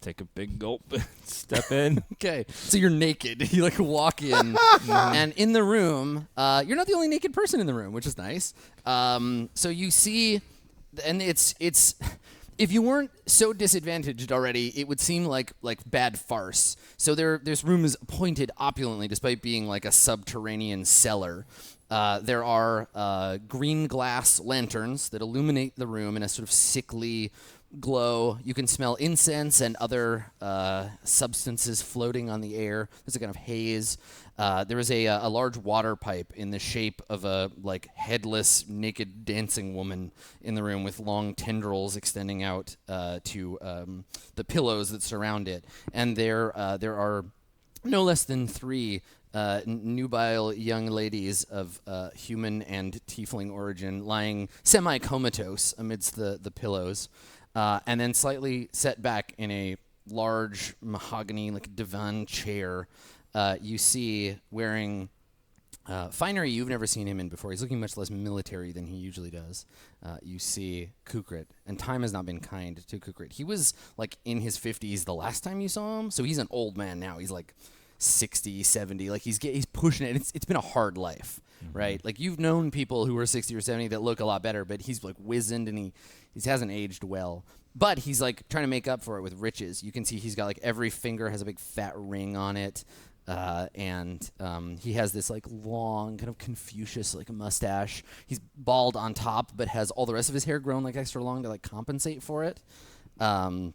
take a big gulp and step in. Okay, so you're naked. You like walk in, and in the room, you're not the only naked person in the room, which is nice. So you see, and it's if you weren't so disadvantaged already, it would seem like bad farce. So this room is appointed opulently, despite being like a subterranean cellar. There are green glass lanterns that illuminate the room in a sort of sickly glow. You can smell incense and other substances floating on the air. There's a kind of haze. There is a large water pipe in the shape of a like headless, naked dancing woman in the room with long tendrils extending out to the pillows that surround it. And there are no less than 3 nubile young ladies of human and tiefling origin lying semi-comatose amidst the pillows. And then slightly set back in a large mahogany, like divan chair, you see wearing finery you've never seen him in before. He's looking much less military than he usually does. You see Kukrit, and time has not been kind to Kukrit. He was like in his 50s the last time you saw him, so he's an old man now. He's like 60, 70, like he's pushing it. It's been a hard life, right? Like you've known people who are 60 or 70 that look a lot better, but he's like wizened and he hasn't aged well. But he's like trying to make up for it with riches. You can see he's got like every finger has a big fat ring on it, and he has this like long kind of Confucius like mustache. He's bald on top, but has all the rest of his hair grown like extra long to like compensate for it, and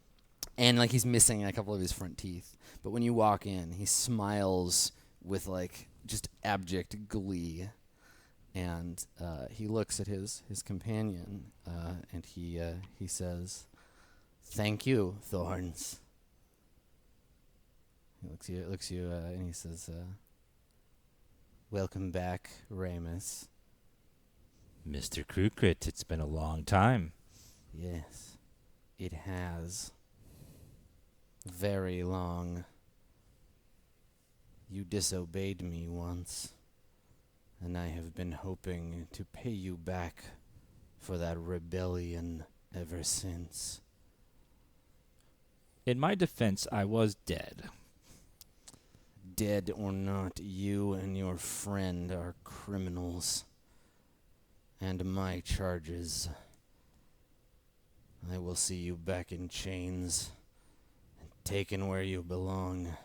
like he's missing a couple of his front teeth. But when you walk in, he smiles with like just abject glee, and he looks at his companion, and he says, "Thank you, Thorns." He looks at you, and he says, "Welcome back, Ramus." Mr. Krukrit, it's been a long time. Yes, it has. Very long. You disobeyed me once, and I have been hoping to pay you back for that rebellion ever since. In my defense, I was dead. Dead or not, you and your friend are criminals. And my charges. I will see you back in chains and taken where you belong.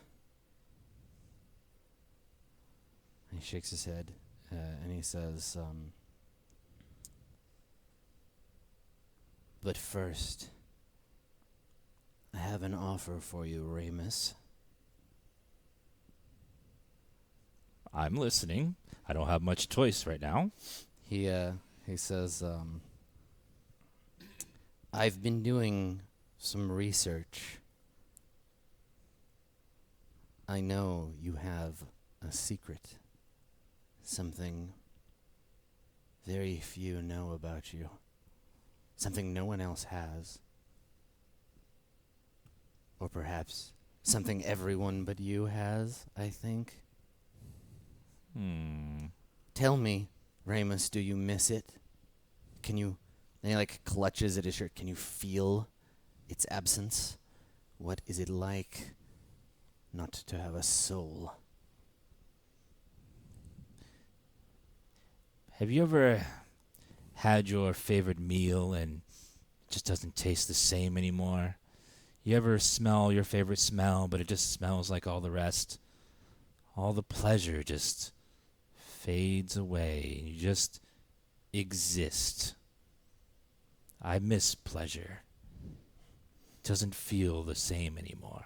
He shakes his head, and he says, "But first, I have an offer for you, Ramus." I'm listening. I don't have much choice right now. He says, "I've been doing some research. I know you have a secret. Something very few know about you. Something no one else has. Or perhaps something everyone but you has, I think. Tell me, Ramus, do you miss it? Can you..." And he like clutches at his shirt. "Can you feel its absence? What is it like not to have a soul?" Have you ever had your favorite meal and it just doesn't taste the same anymore? You ever smell your favorite smell, but it just smells like all the rest? All the pleasure just fades away. You just exist. I miss pleasure. It doesn't feel the same anymore.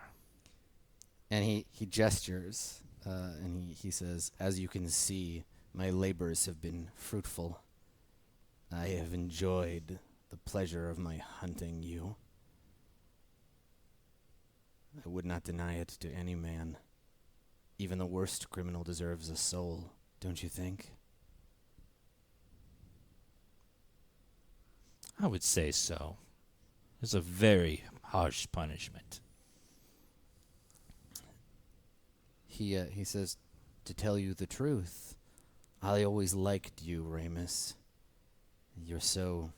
And he gestures, and he says, "As you can see, my labors have been fruitful. I have enjoyed the pleasure of my hunting you. I would not deny it to any man. Even the worst criminal deserves a soul, don't you think? I would say so. It's a very harsh punishment. He says, to tell you the truth, I always liked you, Ramus. You're so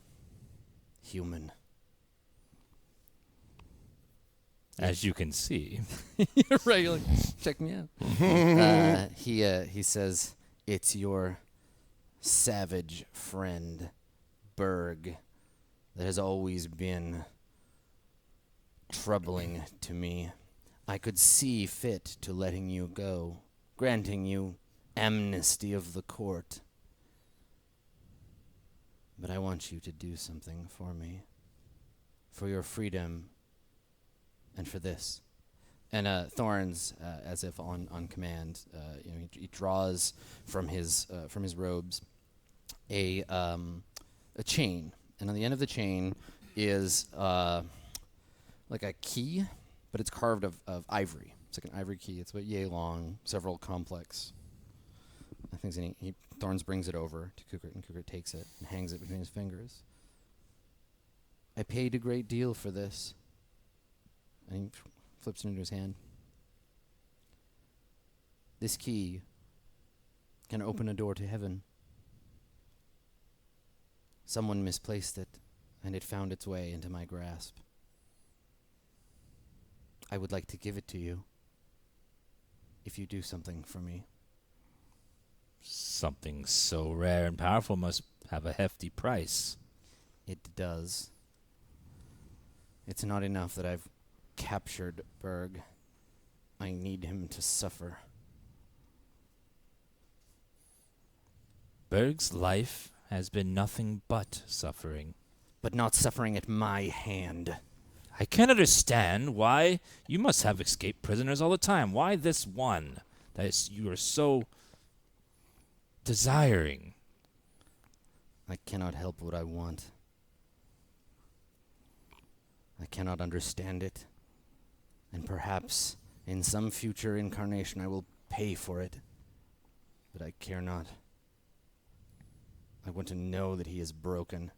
human. As you can see. Right, you're like, check me out. He says, it's your savage friend, Berg, that has always been troubling to me. I could see fit to letting you go, granting you amnesty of the court. But I want you to do something for me, for your freedom, and for this. And Thorns, as if on command, he draws from his robes a chain, and on the end of the chain is like a key, but it's carved of ivory. It's like an ivory key. It's about yay long, several complex things. And Thorns brings it over to Kukrit, and Kukrit takes it and hangs it between his fingers. I paid a great deal for this. And he flips it into his hand. This key can open a door to heaven. Someone misplaced it, and it found its way into my grasp. I would like to give it to you, if you do something for me. Something so rare and powerful must have a hefty price. It does. It's not enough that I've captured Berg. I need him to suffer. Berg's life has been nothing but suffering. But not suffering at my hand. I can't understand why you must have escaped prisoners all the time. Why this one that you are so desiring? I cannot help what I want. I cannot understand it. And perhaps in some future incarnation I will pay for it. But I care not. I want to know that he is broken,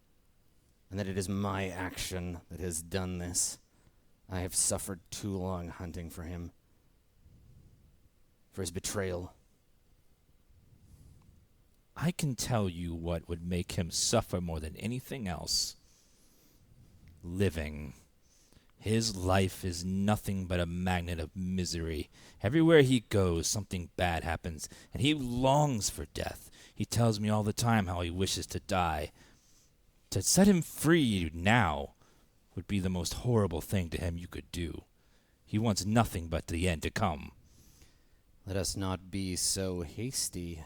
and that it is my action that has done this. I have suffered too long hunting for him, for his betrayal. I can tell you what would make him suffer more than anything else. Living. His life is nothing but a magnet of misery. Everywhere he goes, something bad happens, and he longs for death. He tells me all the time how he wishes to die. To set him free now would be the most horrible thing to him you could do. He wants nothing but the end to come. Let us not be so hasty.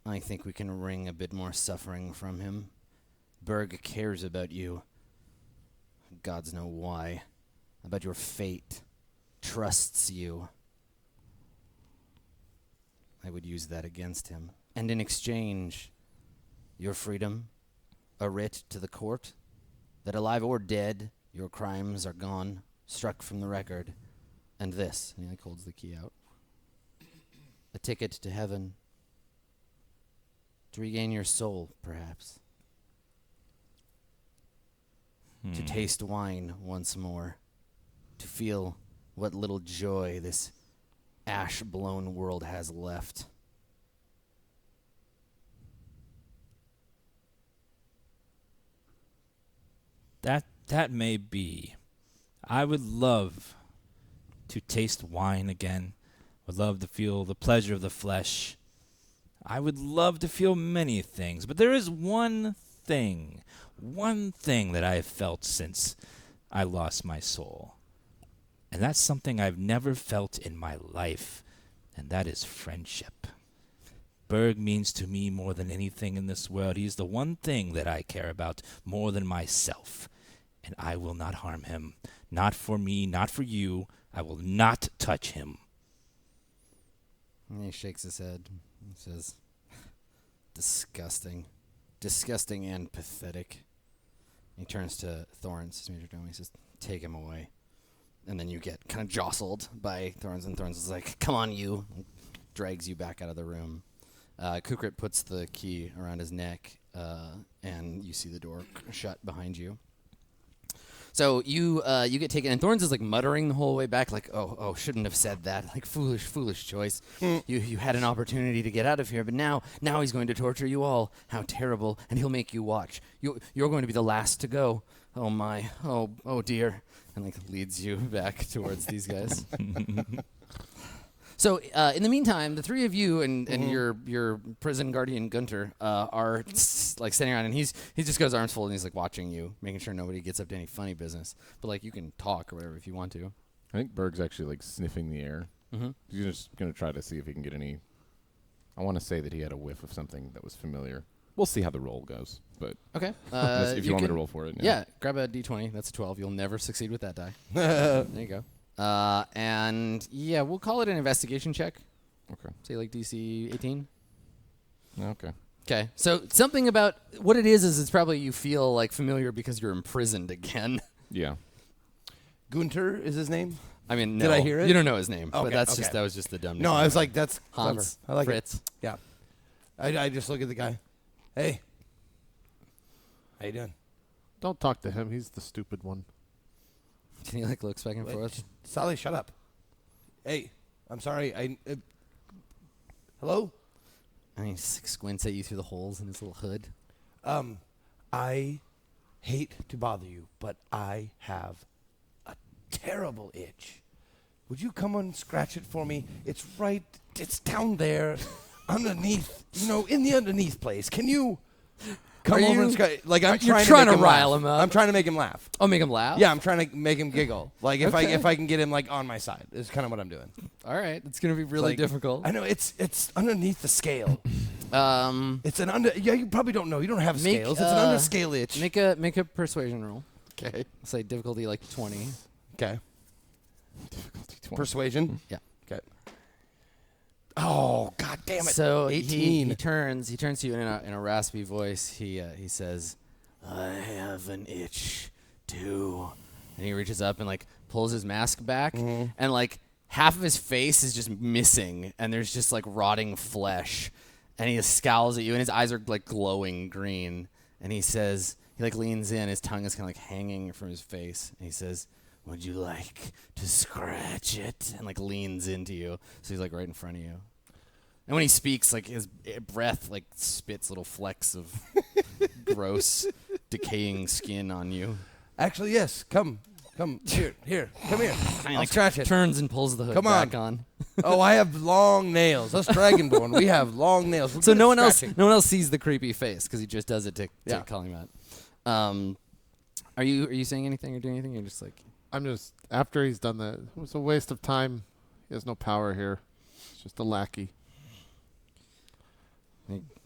I think we can wring a bit more suffering from him. Berg cares about you. Gods know why. About your fate. Trusts you. I would use that against him. And in exchange, your freedom, a writ to the court, that alive or dead, your crimes are gone, struck from the record, and this, and he like holds the key out, a ticket to heaven, to regain your soul, perhaps, to taste wine once more, to feel what little joy this ash-blown world has left. That may be. I would love to taste wine again. Would love to feel the pleasure of the flesh. I would love to feel many things, but there is one thing that I have felt since I lost my soul. And that's something I've never felt in my life, and that is friendship. Berg means to me more than anything in this world. He's the one thing that I care about more than myself. And I will not harm him. Not for me, not for you. I will not touch him. And he shakes his head and says, disgusting. Disgusting and pathetic. He turns to Thorns, his major domo. He says, take him away. and then you get kind of jostled by Thorns, and Thorns is like, "Come on, you!" and drags you back out of the room. Kukrit puts the key around his neck, and you see the door shut behind you. So you get taken, and Thorns is like muttering the whole way back, like, "Oh, shouldn't have said that. Like, foolish choice. You had an opportunity to get out of here, but now he's going to torture you all. How terrible! And he'll make you watch. You're going to be the last to go. Oh my, oh dear." And like leads you back towards these guys. So in the meantime, the three of you and your prison guardian Gunter are like standing around, and he just got his arms folded and he's like watching you, making sure nobody gets up to any funny business. But like you can talk or whatever if you want to. I think Berg's actually like sniffing the air. He's just gonna try to see if he can get any. I want to say that he had a whiff of something that was familiar. We'll see how the roll goes, but Okay. if you want me to roll for it. Yeah, grab a d20. That's a 12. You'll never succeed with that die. There you go. And yeah, we'll call it an investigation check. Okay. Say like DC 18. Okay. Okay. So something about what it is it's probably you feel like familiar because you're imprisoned again. Yeah. Gunter is his name? I mean, no. Did I hear it? You don't know his name, but Okay, that okay. was just the dumb name. No, I was like, that's Hans, clever. I like Fritz. it. Yeah. I just look at the guy. Hey. How you doing? Don't talk to him. He's the stupid one. Can you like looks back and forth? Sally, shut up. Hey, I'm sorry. Hello? And he squints at you through the holes in his little hood. I hate to bother you, but I have a terrible itch. Would you come and scratch it for me? It's down there, underneath, in the underneath place. Can you come over and scratch? Like I'm You're trying to make rile laugh. him up. I'm trying to make him laugh. Oh, make him laugh? Yeah, I'm trying to make him giggle. Like if Okay. I can get him like on my side is kind of what I'm doing. All right. It's going to be really Like, difficult. I know it's underneath the scale. It's It's an under. Yeah, you probably don't know. You don't have Make, scales. It's an under scale itch. Make a persuasion roll. Okay. Say difficulty like 20. Okay. Difficulty 20. Persuasion. Yeah. Okay. Oh, god damn it. So 18. he turns to you in a raspy voice. He says, "I have an itch too," and he reaches up and like pulls his mask back, and like half of his face is just missing, and there's just like rotting flesh, and he just scowls at you, and his eyes are like glowing green, and he says, he like leans in, his tongue is kind of like hanging from his face, and he says, "Would you like to scratch it?" And like leans into you. So he's like right in front of you. And when he speaks, like his breath like spits little flecks of gross, decaying skin on you. Actually, yes. Come. Here. Come here. I'll scratch it. Turns and pulls the hood Come back on. Oh, I have long nails. Us Dragonborn, we have long nails. We're So good no at one else scratching. sees the creepy face because he just does it to Yeah. call him out. Are you saying anything or doing anything? You're just like, I'm just, after he's done that, it was a waste of time. He has no power here. It's just a lackey.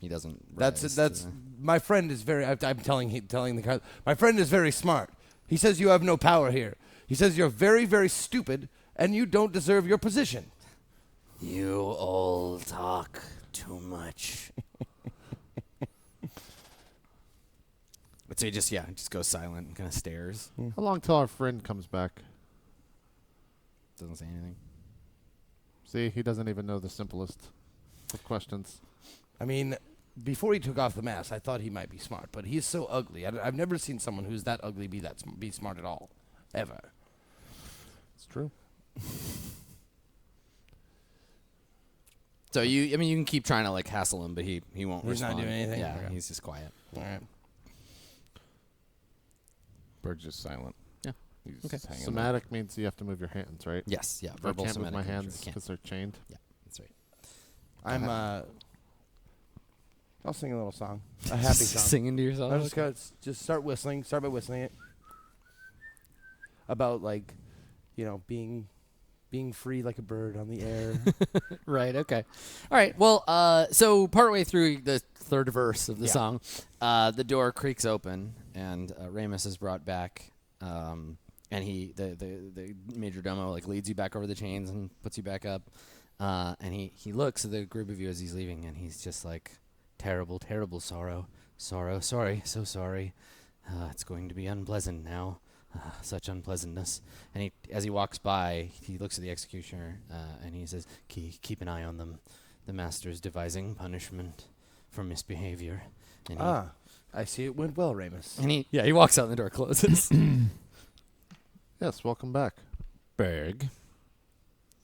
he doesn't. That's rise that's to the- my friend is very. I'm telling the guy. My friend is very smart. He says you have no power here. He says you're very, very stupid and you don't deserve your position. You all talk too much. So he just goes silent and kind of stares. How long till our friend comes back? Doesn't say anything. See, he doesn't even know the simplest of questions. I mean, before he took off the mask, I thought he might be smart, but he's so ugly. I've never seen someone who's that ugly be smart at all, ever. It's true. So you can keep trying to like hassle him, but he won't He's not respond. doing anything? Yeah, Okay. he's just quiet. All right. Berg's just silent. Yeah. He's Okay. just hanging there. Somatic means you have to move your hands, right? Yes, yeah. I Verbal can't move somatic my control. hands Can't. because they're chained. Yeah, that's right. I'll sing a little song, a happy song. Singing to yourself. I'm just gonna start whistling. Start by whistling it. About like, being free like a bird on the air. Right. Okay. All right. Well, so partway through the third verse of the Yeah. song, the door creaks open, and Ramus is brought back, and the major domo like leads you back over the chains and puts you back up, and he looks at the group of you as he's leaving, and he's just like, terrible, terrible sorrow, sorry, so sorry. It's going to be unpleasant now. such unpleasantness. And as he walks by, he looks at the executioner and he says, keep an eye on them. The master is devising punishment for misbehavior. And I see it went well, Ramus. and he walks out and the door closes. Yes, welcome back. Berg.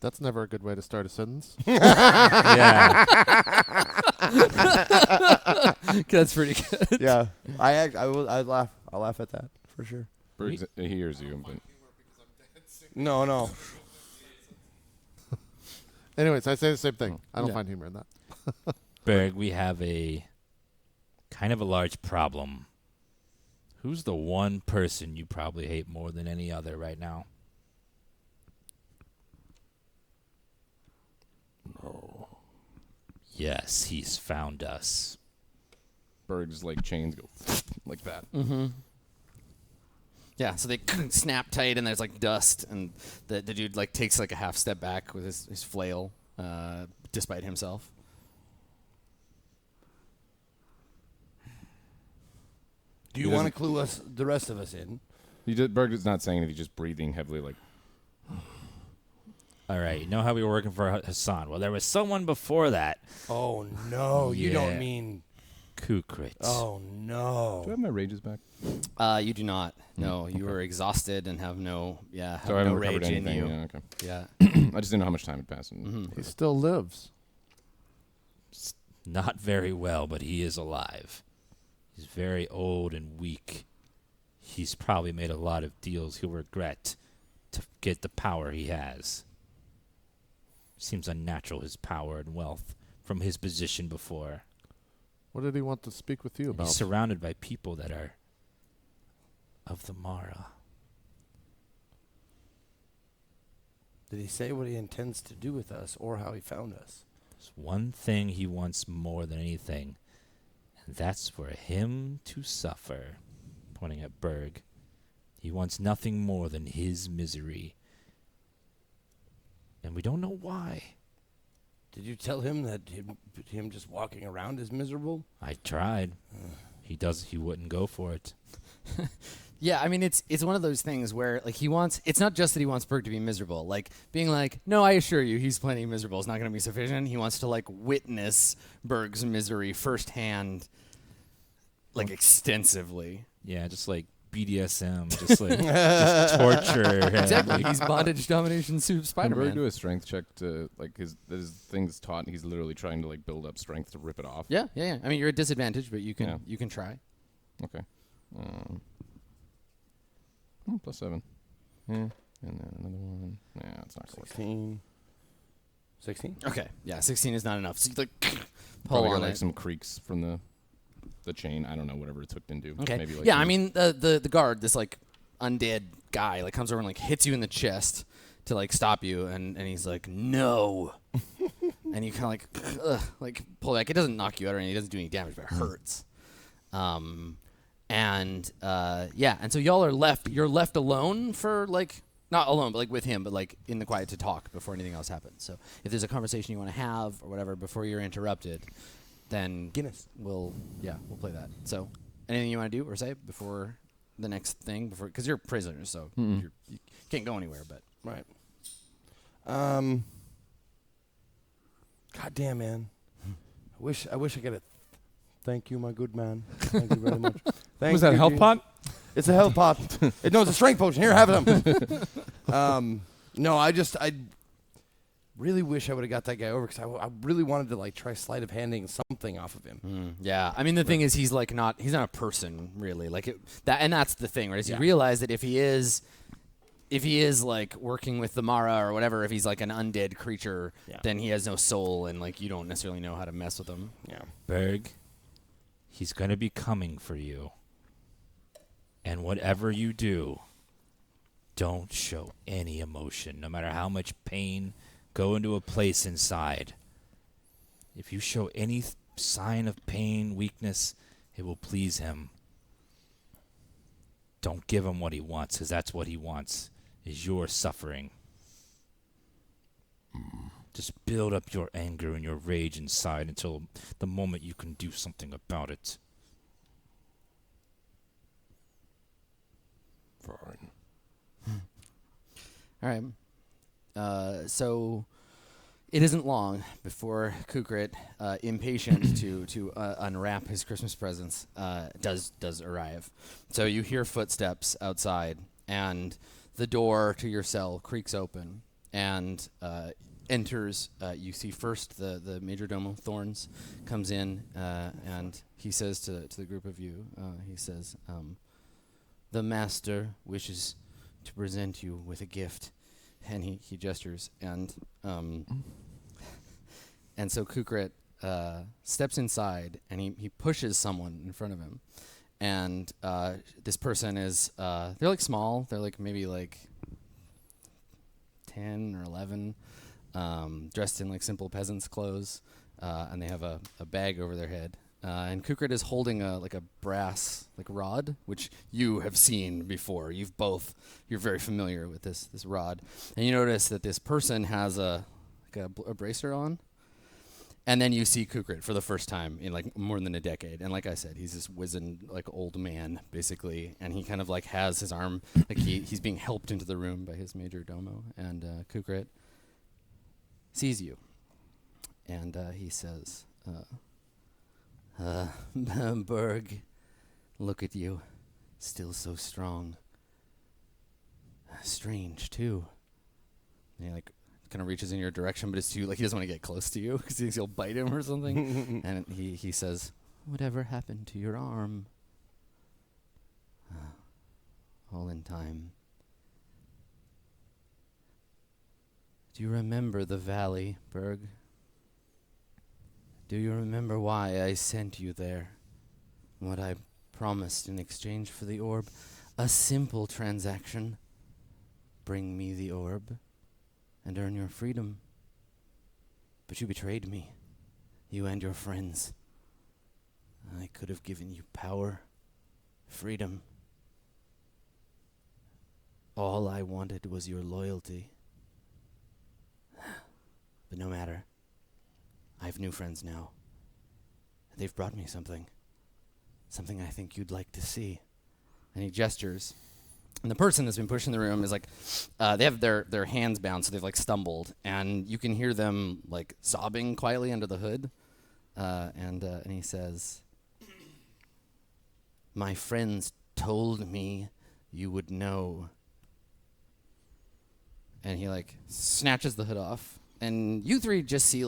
That's never a good way to start a sentence. Yeah. That's pretty good. Yeah, I laugh. I'll laugh at that for sure. Berg hears you, but No. Anyways, I say the same thing. I don't Yeah. find humor in that. Berg, we have a kind of a large problem. Who's the one person you probably hate more than any other right now? No. Yes, he's found us. Berg's like chains go like that. Mm-hmm. Yeah, so they snap tight, and there's like dust, and the dude like takes like a half step back with his flail, despite himself. Do you He want to clue us, the rest of us, in? Berg is not saying it. He's just breathing heavily, like. All right, you know how we were working for Hassan? Well, there was someone before that. Oh no, you Yeah. don't mean. Kukrit. Oh no. Do I have my rages back? You do not. No, you are exhausted and have no have So I no haven't recovered rage in anything. you. Yeah, okay. Yeah. I just didn't know how much time had passed. He still lives. Not very well, but he is alive. He's very old and weak. He's probably made a lot of deals he'll regret to get the power he has. Seems unnatural, his power and wealth, from his position before. What did he want to speak with you about? He's surrounded by people that are of the Mara. Did he say what he intends to do with us or how he found us? There's one thing he wants more than anything, and that's for him to suffer. Pointing at Berg. He wants nothing more than his misery. And we don't know why. Did you tell him that him just walking around is miserable? I tried. He wouldn't go for it. Yeah, I mean it's one of those things where like it's not just that he wants Berg to be miserable. Like being like, no, I assure you, he's plenty miserable is not going to be sufficient. He wants to like witness Berg's misery firsthand, like extensively. Yeah, just like BDSM, just like just torture. Exactly. He's bondage domination Can Berg Spider-Man. do a strength check to like his thing's taut, and he's literally trying to like build up strength to rip it off. Yeah. I mean, you're at disadvantage, but you can Yeah. you can try. Okay. +7. Yeah. And then another one. Yeah, it's not quite. 16. 16? Okay. Yeah, 16 is not enough. So you like pull Probably got on like it. some creaks from the chain. I don't know, whatever it's hooked into. Okay. Maybe, like, Yeah, some- I mean the guard, this like undead guy, like comes over and like hits you in the chest to like stop you, and he's like, no. And you kind of like pull back. It doesn't knock you out or anything. It doesn't do any damage, but it hurts. And so y'all are left. You're left alone for like not alone, but like with him, but like in the quiet to talk before anything else happens. So if there's a conversation you want to have or whatever before you're interrupted, then Guinness. we'll play that. So anything you want to do or say before the next thing, because you're prisoners, so you can't go anywhere. But Right. God damn, man. I wish I could. Thank you, my good man. Thank you very much. Thank Was that a you, health Gene. pot? It's a health pot. No, it's a strength potion. Here, have some. No, I really wish I would have got that guy over because I really wanted to like try sleight of handing something off of him. yeah, I mean the thing is he's not a person really. Like that's the thing, right? Is Yeah. you realize that if he is like working with the Mara or whatever, if he's like an undead creature, Yeah. then he has no soul, and like you don't necessarily know how to mess with him. Yeah. Berg, he's going to be coming for you. And whatever you do, don't show any emotion, no matter how much pain. Go into a place inside. If you show any sign of pain, weakness, it will please him. Don't give him what he wants, because that's what he wants, is your suffering. Just build up your anger and your rage inside until the moment you can do something about it. Fine. All right. So it isn't long before Kukrit, impatient to unwrap his Christmas presents, does arrive. So you hear footsteps outside, and the door to your cell creaks open, and enters. You see first the Majordomo Thorns comes in, and he says to the group of you, he says, "The master wishes to present you with a gift." And he gestures, and so Kukrit steps inside, and he pushes someone in front of him, and this person is they're like small, they're like maybe like 10 or 11, dressed in like simple peasants' clothes, and they have a bag over their head. And Kukrit is holding a brass rod, which you have seen before. You're very familiar with this rod, and you notice that this person has a bracer on, and then you see Kukrit for the first time in more than a decade. And like I said, he's this wizened old man basically, and he kind of has his arm he's being helped into the room by his majordomo, and Kukrit sees you, and he says. Berg, look at you, still so strong. Strange, too. And he, kind of reaches in your direction, but it's too, he doesn't want to get close to you, because he thinks you'll bite him or something. And he says, "Whatever happened to your arm?" All in time. Do you remember the valley, Berg? Do you remember why I sent you there? What I promised in exchange for the orb? A simple transaction. Bring me the orb and earn your freedom. But you betrayed me, you and your friends. I could have given you power, freedom. All I wanted was your loyalty. But no matter. I have new friends now. They've brought me something. Something I think you'd like to see. And he gestures. And the person that's been pushing the room is they have their hands bound, so they've stumbled. And you can hear them sobbing quietly under the hood. And he says, "My friends told me you would know." And he snatches the hood off. And you three just see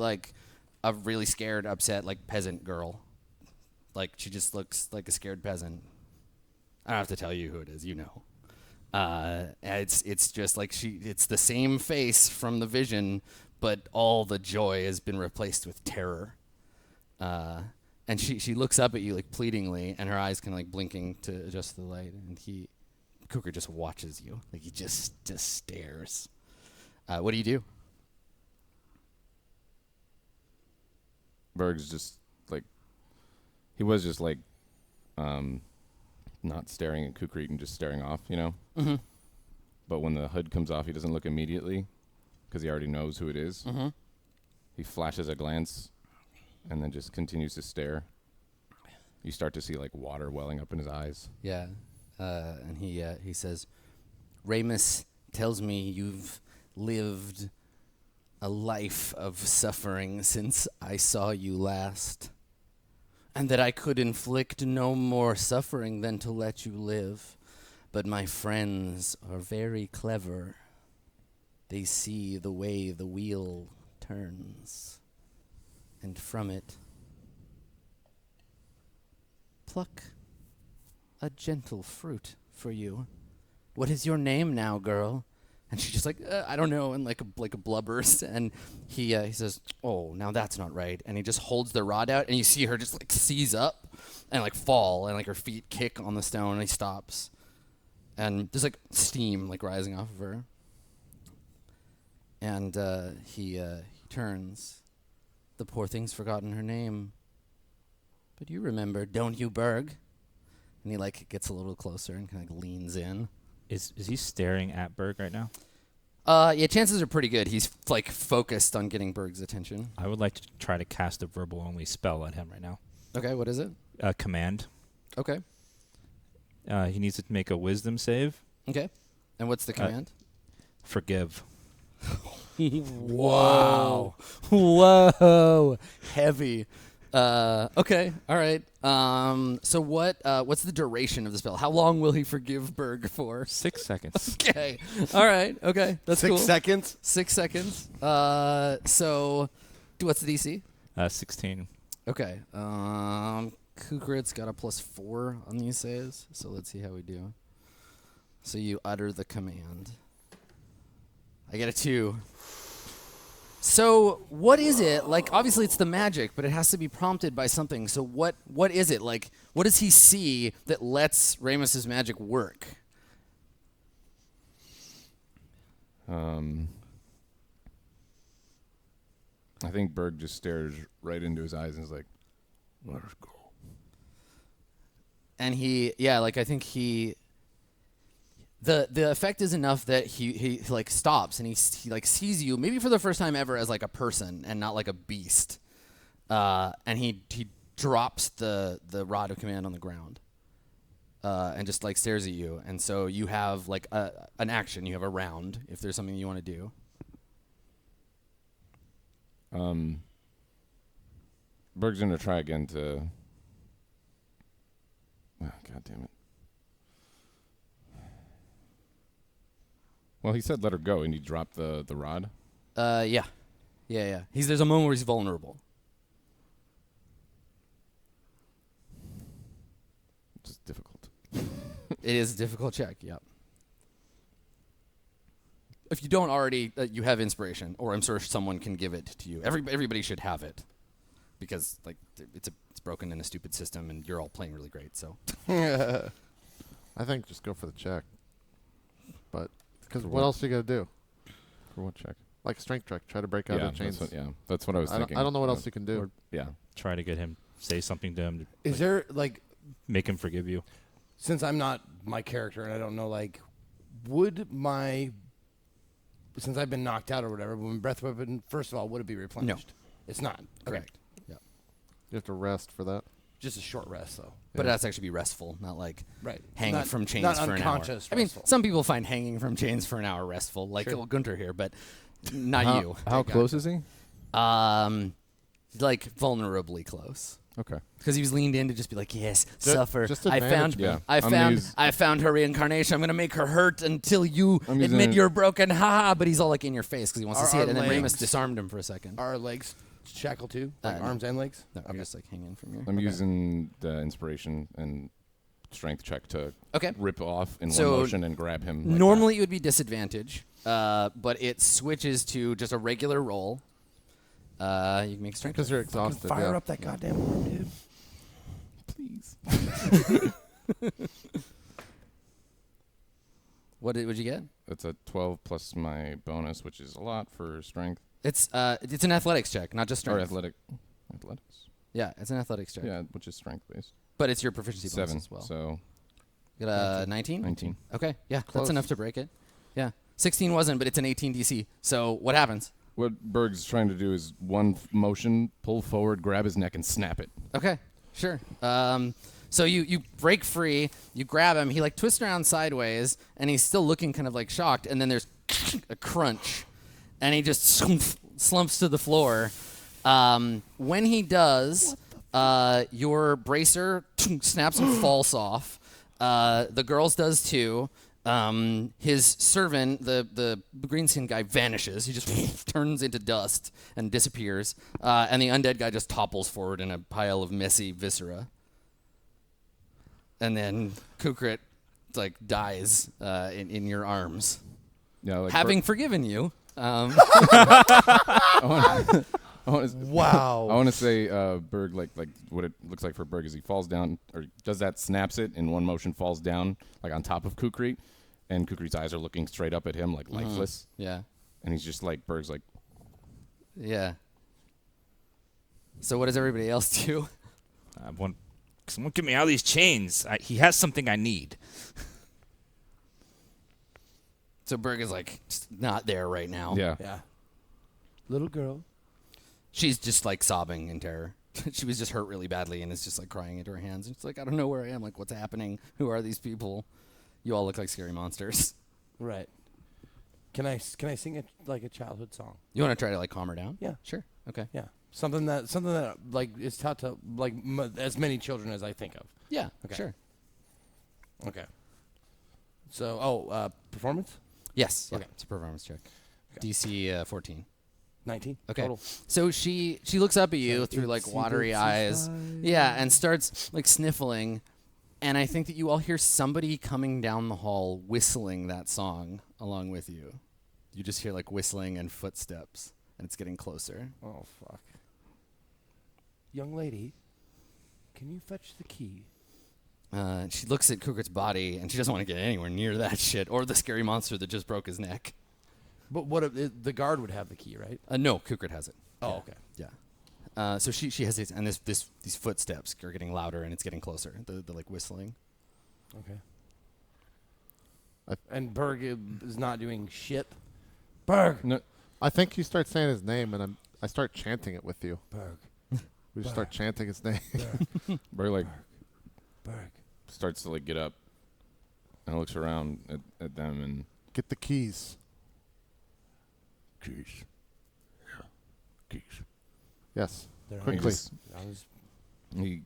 a really scared, upset, peasant girl. She just looks like a scared peasant. I don't have to tell you who it is, you know. It's just it's the same face from the vision, but all the joy has been replaced with terror. And she looks up at you pleadingly, and her eyes kind of blinking to adjust the light, and Kukrit just watches you. He just stares. What do you do? Berg's just he was just not staring at Kukrit and just staring off, you know? Mm-hmm. But when the hood comes off, he doesn't look immediately because he already knows who it is. Mm-hmm. He flashes a glance and then just continues to stare. You start to see water welling up in his eyes. Yeah. And he says, "Ramus tells me you've lived a life of suffering since I saw you last, and that I could inflict no more suffering than to let you live. But my friends are very clever. They see the way the wheel turns, and from it pluck a gentle fruit for you. What is your name now, girl?" And she's just I don't know, and like a blubbers. And he says, "Oh, now that's not right." And he just holds the rod out, and you see her just seize up and fall, and her feet kick on the stone, and he stops. And there's steam rising off of her. And he turns. "The poor thing's forgotten her name. But you remember, don't you, Berg?" And he gets a little closer and kind of leans in. Is he staring at Berg right now? Yeah, chances are pretty good. He's focused on getting Berg's attention. I would like to try to cast a verbal only spell at him right now. Okay, what is it? Command. Okay. He needs to make a wisdom save. Okay. And what's the command? Forgive. Whoa. Whoa. Heavy. Okay. All right. So what's the duration of the spell? How long will he forgive Berg for? 6 seconds. Okay. All right. Okay. That's 6 cool. seconds. 6 seconds. So what's the DC? 16. Okay. Kukrit's got a +4 on these saves, so let's see how we do. So you utter the command. I get a 2. So what is it? Like, obviously it's the magic, but it has to be prompted by something. So what is it? Like, what does he see that lets Ramus's magic work? I think Berg just stares right into his eyes and is like, Let us go. And I think the effect is enough that he like stops and he like sees you maybe for the first time ever as like a person and not like a beast, and he drops the rod of command on the ground, and just like stares at you, and so you have like an action, you have a round if there's something you want to do. Berg's gonna try again to. Oh, God damn it. Well, he said let her go, and he dropped the rod. Yeah. There's a moment where he's vulnerable. Which is difficult. It is a difficult check. Yep. If you don't already, you have inspiration, or I'm sure someone can give it to you. Everybody should have it, because like it's broken in a stupid system, and you're all playing really great. So. I think just go for the check. But because what else are you gonna do? For what check? Like a strength check, try to break out Yeah, of the chains. that's what I was thinking. I don't know what else you can do. Or, yeah. Try to get him, say something to him, to Is there like, make him forgive you. since I'm not my character and I don't know, like, since I've been knocked out or whatever, when my breath weapon, first of all, would it be replenished? It's not. Correct. Yeah. You have to rest for that. Just a short rest, though. But it has to actually be restful, not like Right. hanging Not- from chains not for an hour. unconscious I mean, restful. some people find hanging from chains for an hour restful, like Sure. old Gunter here, but not you. How close is he? Like vulnerably close. Okay. Because he was leaned in to just be like, yes, suffer. just I advantage found, me. Yeah. I I'm gonna found, use- I found her reincarnation. I'm gonna make her hurt until you I'm using admit it- you're broken. Ha! But he's all like in your face because he wants to Are see it. our And then legs- Ramus disarmed him for a second. Are legs shackled too? Like No. arms and legs? No, I'm just like hanging from here. I'm using the inspiration and strength check to Okay. rip off in So one motion and grab him. Like Normally it would be disadvantage, but it switches to just a regular roll. You can make strength. Because you're Fucking exhausted. fire yeah. up that goddamn arm, dude. that. Please. What would you get? That's a 12 plus my bonus, which is a lot for strength It's an athletics check, not just or strength. athletics. Yeah, it's an athletics check. Yeah, which is strength based. But it's your proficiency bonus 7. as well. So You got a 19? 19. Okay, yeah, Close. that's enough to break it. Yeah. 16 wasn't, but it's an 18 DC. So what happens? What Berg's trying to do is one motion, pull forward, grab his neck, and snap it. Okay, sure. So you break free, you grab him, he like twists around sideways, and he's still looking kind of like shocked, and then there's a crunch, and he just slumps to the floor. When he does, your bracer snaps and falls off. The girl's does too. His servant, the green-skinned guy, vanishes. He just turns into dust and disappears. And the undead guy just topples forward in a pile of messy viscera. And then Kukrit like dies in your arms, Yeah, like having forgiven you. I Wow. want to say Berg like what it looks like for Berg is he falls down or does that, snaps it in one motion, falls down like on top of Kukrit, and Kukrit's eyes are looking straight up at him like lifeless, Yeah, and he's just like Berg's like yeah. So what does everybody else do? Someone get me out of these chains. He has something I need. So Berg is like just not there right now. yeah. Yeah. Little girl. She's just like sobbing in terror. She was just hurt really badly and is just like crying into her hands. And she's like, I don't know where I am. Like, what's happening? Who are these people? You all look like scary monsters. Right. Can I sing a childhood song? You want to try to like calm her down? Yeah. Sure. Okay. Yeah. Something that like is taught to like as many children as I think of. Yeah. Okay. Sure. Okay. So, performance? Yes. Yeah. Okay. It's a performance check. Okay. DC 14. 19. Okay. Total. So she looks up at you through like watery eyes. Yeah, and starts like sniffling. And I think that you all hear somebody coming down the hall whistling that song along with you. You just hear like whistling and footsteps, and it's getting closer. Oh, fuck. Young lady, can you fetch the key? She looks at Kukert's body, and she doesn't want to get anywhere near that shit or the scary monster that just broke his neck. But what if the guard would have the key, right? No, Kukert has it. Oh, okay. Yeah. So she hesitates, and these footsteps are getting louder, and it's getting closer. The like whistling. Okay. And Berg is not doing shit. Berg. No, I think you start saying his name, and I start chanting it with you. Berg. We just start chanting his name. Berg like Berg. starts to like get up and looks around at them and Get the keys. Keys. Yeah. Keys. Yes. They're Quickly. he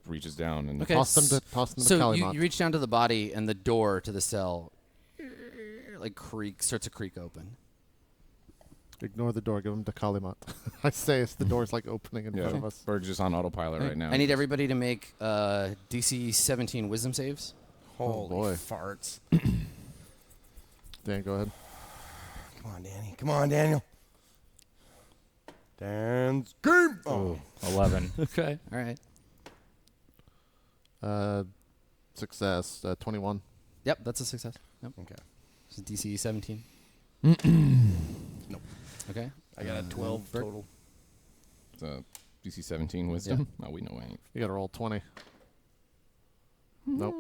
reaches down and Okay. Toss them to So Kalimot. you reach down to the body, and the door to the cell like starts to creak open. Ignore the door. Give them to Kalimot. I say it's the door's like opening in front of us. Berg's just on autopilot right now. I need everybody to make DC 17 wisdom saves. Holy boy. farts. Dan, go ahead. Come on, Danny. Come on, Daniel. Dan's game. Oh. 11. Okay. All right. Success. 21. Yep, that's a success. Yep. Okay. So DC 17. Nope. Okay. I got a 12 Berg? total. It's DC 17 wisdom. Oh, we know I ain't. You got to roll 20. Nope.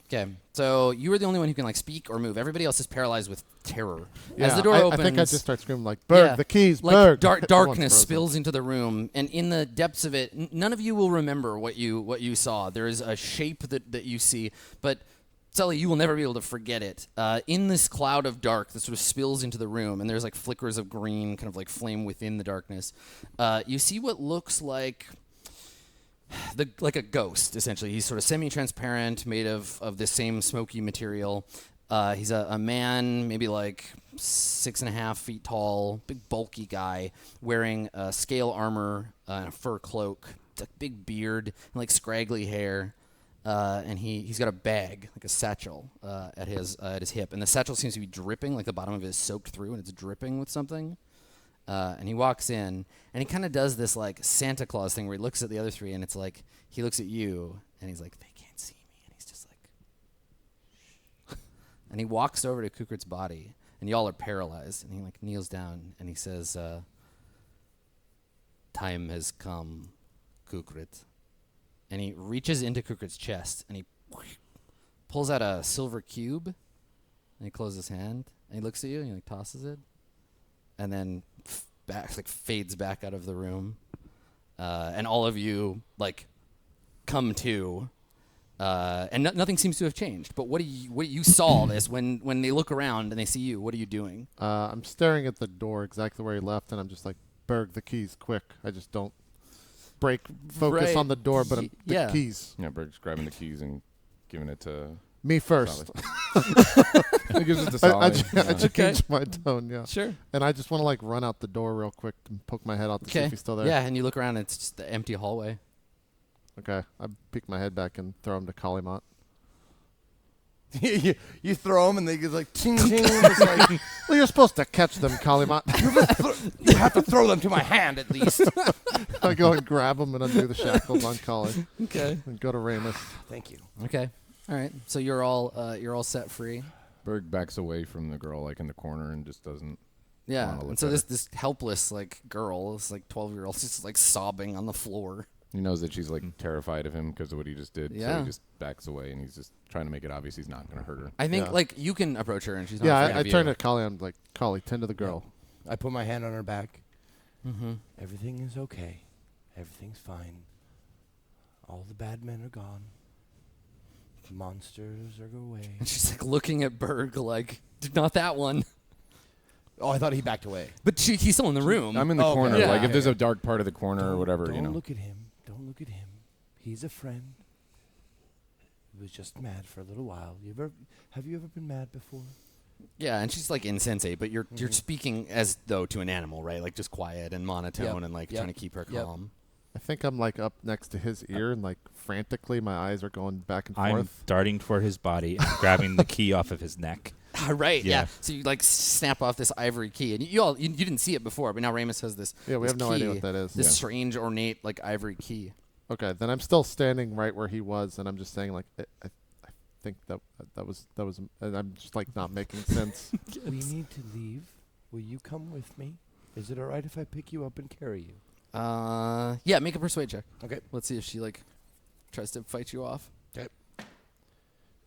Okay. So you were the only one who can like speak or move. Everybody else is paralyzed with terror. Yeah, As the door opens, I think I just start screaming like, Berg, Yeah, the keys, like Berg. darkness Everyone's frozen. spills into the room, and in the depths of it, none of you will remember what you saw. There is a shape that you see, but Sully, you will never be able to forget it. In this cloud of dark that sort of spills into the room, and there's like flickers of green, kind of like flame within the darkness. You see what looks like like a ghost, essentially. He's sort of semi-transparent, made of this same smoky material. He's a man, maybe like 6.5 feet tall, big bulky guy, wearing scale armor and a fur cloak, a big beard, and like scraggly hair. And he's got a bag, like a satchel, at his hip, and the satchel seems to be dripping, like the bottom of it is soaked through, and it's dripping with something. And he walks in, and he kind of does this like Santa Claus thing where he looks at the other three, and it's like he looks at you, and he's like, they can't see me, and he's just like, shh. And he walks over to Kukert's body, and y'all are paralyzed, and he like kneels down, and he says, "Time has come, Kukrit." And he reaches into Kukert's chest, and he pulls out a silver cube, and he closes his hand, and he looks at you, and he like tosses it, and then fades back out of the room, and all of you like come to, and nothing seems to have changed. But what you saw this when they look around and they see you? What are you doing? I'm staring at the door exactly where he left, and I'm just like, Berg, the keys, quick. I just don't break focus Right. on the door, but the Yeah. keys. Yeah, Berg's grabbing the keys and giving it to Me first. He gives it to I Solly. changed my tone, yeah. Sure. And I just want to like run out the door real quick and poke my head out to see if he's still there. Yeah, and you look around, and it's just the empty hallway. Okay. I peek my head back and throw him to Kalimot. you throw them and they get like ting ting. It's like, Well, you're supposed to catch them, Kalimot. you have to throw them to my hand at least. I go and grab him and undo the shackles on Kali Okay. and go to Ramus. Thank you. Okay. All right. So you're all set free. Berg backs away from the girl like in the corner and just doesn't. Yeah. Wanna look And so at this helpless like girl, this like 12-year-old, just like sobbing on the floor. He knows that she's like terrified of him because of what he just did. So Yeah. he just backs away and he's just trying to make it obvious he's not going to hurt her. I think Yeah. like you can approach her and she's not Yeah, afraid I of you. turn to Kali. I'm like, Kali, tend to the girl. I put my hand on her back. Mm-hmm. Everything is okay. Everything's fine. All the bad men are gone. The monsters are away. And she's like looking at Berg like, not that one. Oh, I thought he backed away. But he's still in the room. I'm in the Okay. corner. Yeah. Like if there's a dark part of the corner or whatever, Don't you know. look at him. Don't look at him. He's a friend. He was just mad for a little while. Have you ever been mad before? Yeah, and she's like insensate, but you're speaking as though to an animal, right? Like just quiet and monotone Yep. and like Yep. trying to keep her Yep. calm. I think I'm like up next to his ear and like frantically my eyes are going back and I'm forth. darting toward his body and grabbing the key off of his neck. Right. Yeah. Yeah. So you like snap off this ivory key, and you didn't see it before, but now Ramus has this. Yeah, we this have no idea key, what that is. This Yeah. strange ornate like ivory key. Okay, then I'm still standing right where he was, and I'm just saying like I think that was, and I'm just like not making sense. We need to leave. Will you come with me? Is it all right if I pick you up and carry you? Yeah. Make a persuade check. Okay. Let's see if she like tries to fight you off.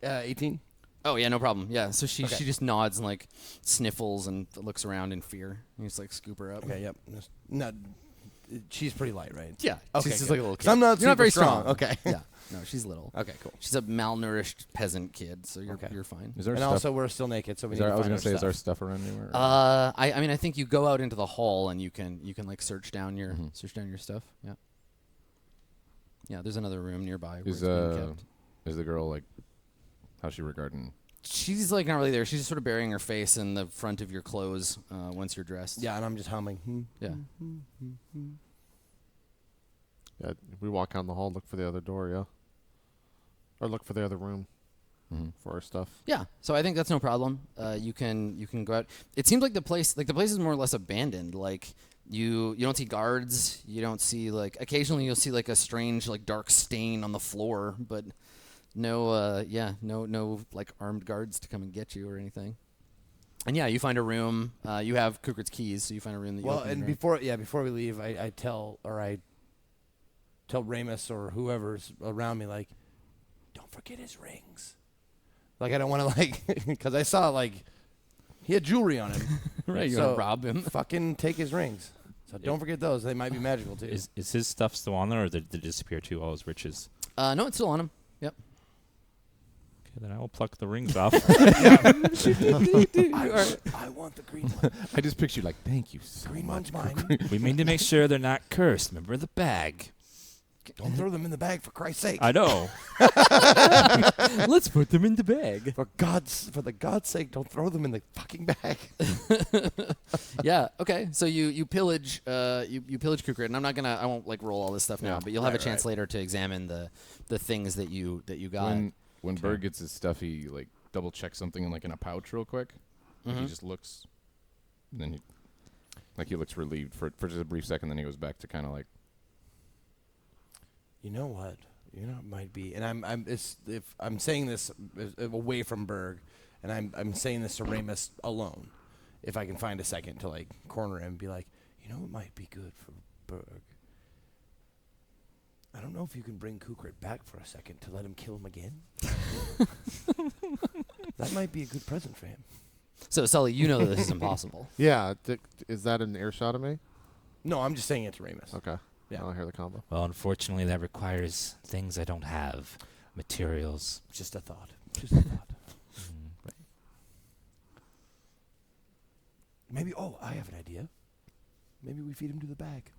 18. Oh yeah, no problem. Yeah. So she Okay. she just nods and like sniffles and looks around in fear. You just like scoop her up. Okay. Yep. Not. She's pretty light, right? Yeah. Okay. She's just good. like a little 'Cause kid. I'm not You're not super very strong. Okay. Yeah. No, she's little. Okay. Cool. She's a malnourished peasant kid, so you're Okay. you're fine. Is there And stuff? also, we're still naked, so we Is need there, to I was find gonna our say, is there stuff. stuff around anywhere? I mean, I think you go out into the hall and you can like search down your Mhm. stuff. Yeah. Yeah. There's another room nearby. Is where it's being kept. is the girl like? How's she regarding? She's like not really there. She's just sort of burying her face in the front of your clothes once you're dressed. Yeah, and I'm just humming. Yeah. Yeah, we walk down the hall, look for the other door, yeah, or look for the other room Mhm. for our stuff. Yeah. So I think that's no problem. You can go out. It seems like the place is more or less abandoned. Like you don't see guards. You don't see like occasionally you'll see like a strange like dark stain on the floor, but no no like armed guards to come and get you or anything. And yeah, you find a room. You have Kukrit's keys, so you find a room that you Well, open and before we leave, I tell Ramus or whoever's around me, like, don't forget his rings. Like, I don't want to, like, because I saw, like, he had jewelry on him. right. You So- want to rob him. Fucking take his rings. So don't forget those. They might be magical, too. Is his stuff still on there, or did it disappear too, all his riches? No, it's still on him. Yep. Okay, then I will pluck the rings off. I want the green one. I just pictured like, thank you so Green much. one's mine. We need to make sure they're not cursed. Remember the bag. Don't throw them in the bag, for Christ's sake. I know. Let's put them in the bag. For the God's sake, don't throw them in the fucking bag. Yeah. Okay. So you pillage you pillage Kukrit, and I won't like roll all this stuff now, Yeah. but you'll have a Right, chance later to examine the things that you got. When Berg gets his stuff, he like double checks something in a pouch real quick. Like, he Mhm. just looks, and then he looks relieved for just a brief second. Then he goes back to kind of like. You know what? You know it might be, and if I'm saying this away from Berg, and I'm saying this to Ramus alone, if I can find a second to like corner him and be like, you know, it might be good for Berg. I don't know if you can bring Kukrit back for a second to let him kill him again. That might be a good present for him. So Sully, you know that this is impossible. Yeah, is that an earshot of me? No, I'm just saying it to Ramus. Okay, Yeah. I'll hear the combo. Well, unfortunately, that requires things I don't have. Materials. Just a thought. Just a thought. Maybe. Oh, I have an idea. Maybe we feed him to the bag.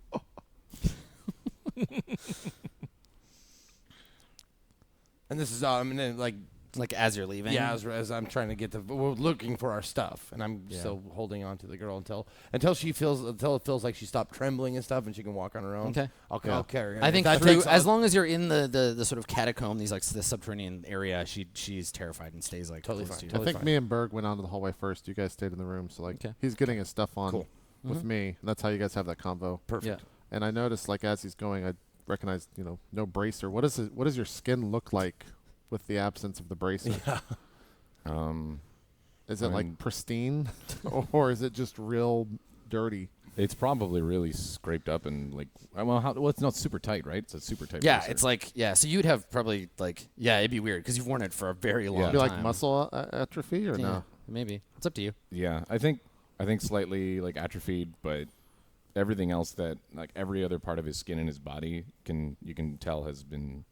And this is and then, like Like as you're leaving. yeah, as I'm trying to get we're looking for our stuff, and I'm Yeah. still holding on to the girl until it feels like she stopped trembling and stuff, and she can walk on her own. Okay. I'll carry her. I And think if that through, takes as long as you're in the sort of catacomb, these like the subterranean area, she's terrified and stays like Totally close fine, to you. totally I think me and Berg went onto the hallway first. You guys stayed in the room, so like Okay. he's getting his stuff on Cool. with Mhm. me, and that's how you guys have that convo. perfect. Yeah. And I noticed like as he's going, I recognized no bracer. What does your skin look like with the absence of the bracer? Yeah. Is it I like mean- pristine, or is it just real dirty? It's probably really scraped up and like. Well, it's not super tight, right? It's a super tight. Yeah, bracer. it's like so you'd have probably like it'd be weird because you've worn it for a very long It'd be time. like muscle atrophy, or Yeah, no? maybe it's up to you. Yeah, I think slightly like atrophied, but everything else that like every other part of his skin and his body you can tell has been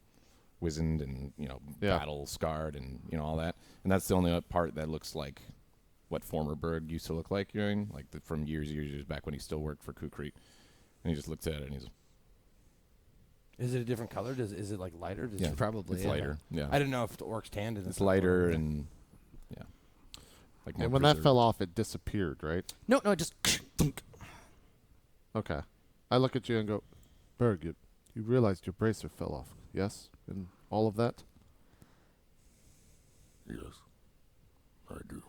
wizened and Yeah. battle scarred and all that, and that's the only part that looks like what former Berg used to look like, like from years back when he still worked for Kukrit. And he just looks at it and he's. Is it a different color? Is it like lighter? Yeah, Probably. it's lighter. Yeah, I didn't know if the orc's tanned. it's lighter and yeah. Like more And when that preserved. fell off, it disappeared, right? No, it just. Okay. I look at you and go, Berg, you realized your bracer fell off, yes? And all of that? Yes, I do.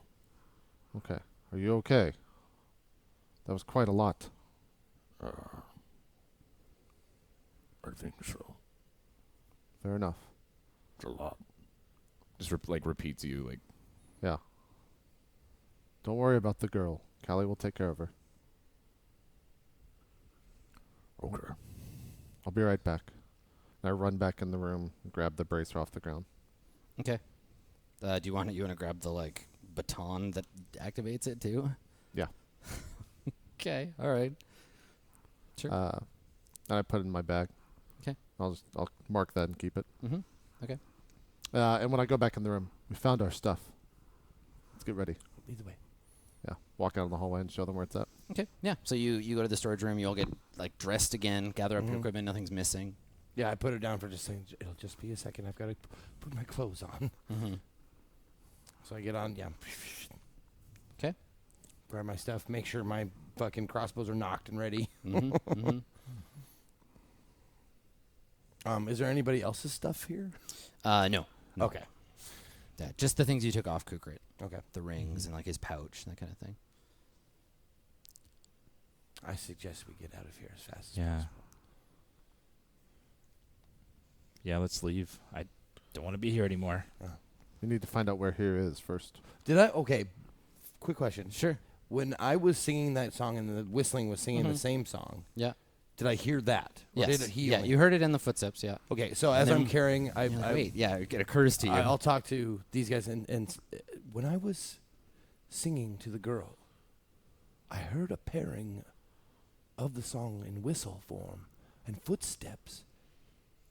Okay. Are you okay? That was quite a lot. I think so. Fair enough. It's a lot. Just repeats you like. Yeah. Don't worry about the girl. Callie will take care of her. Okay. I'll be right back. And I run back in the room and grab the bracer off the ground. Okay. Do you want to grab the baton that activates it too? Yeah. Okay. All right. Sure. And I put it in my bag. Okay. I'll mark that and keep it. Mm-hmm. Okay. And when I go back in the room, we found our stuff. Let's get ready. Lead the way. Yeah. Walk out of the hallway and show them where it's at. Okay. Yeah. So you go to the storage room. You all get dressed again. Gather up your equipment. Nothing's missing. Yeah, I put it down for just saying. It'll just be a second. I've got to put my clothes on. Mm-hmm. So I get on. Yeah. Okay. Grab my stuff. Make sure my fucking crossbows are knocked and ready. Mm-hmm. Mm-hmm. Is there anybody else's stuff here? No. Okay. Yeah, just the things you took off Kukrit. Okay. The rings and his pouch, that kind of thing. I suggest we get out of here as fast as Yeah. possible. Yeah, let's leave. I don't want to be here anymore. We need to find out where here is first. Did I? Okay. Quick question. Sure. When I was singing that song and the whistling was singing the same song, Yeah. did I hear that? Or Yes. Did he Yeah, only- you heard it in the footsteps, yeah. Okay, so And as then- I'm carrying, Wait, yeah, it occurs to you. I'll talk to these guys. And when I was singing to the girl, I heard a pairing of the song in whistle form and footsteps.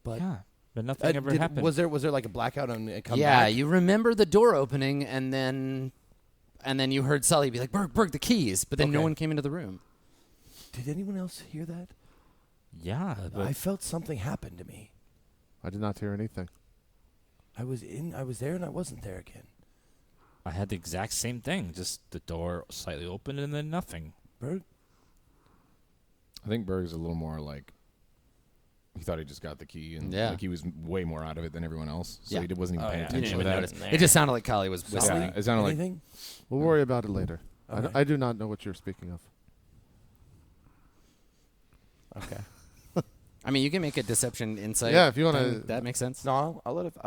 But Yeah, but nothing ever happened. Was there like a blackout and it come yeah, back? you remember the door opening, and then you heard Sully be like, Berg, the keys. But then no Okay. one came into the room. Did anyone else hear that? Yeah, but I felt something happen to me. I did not hear anything. I was there, and I wasn't there again. I had the exact same thing. Just the door slightly opened and then nothing. Berg, I think Berg's a little more he thought he just got the key and Yeah. he was way more out of it than everyone else. So Yeah. he wasn't even Oh, paying yeah. You didn't attention even to notice. that. It just sounded like Kali was whistling. Yeah, it sounded like anything? We'll worry about it later. Okay. I do not know what you're speaking of. Okay. I mean, you can make a deception insight. Yeah, if you wanna- thing. That makes sense. No, I'll let it go.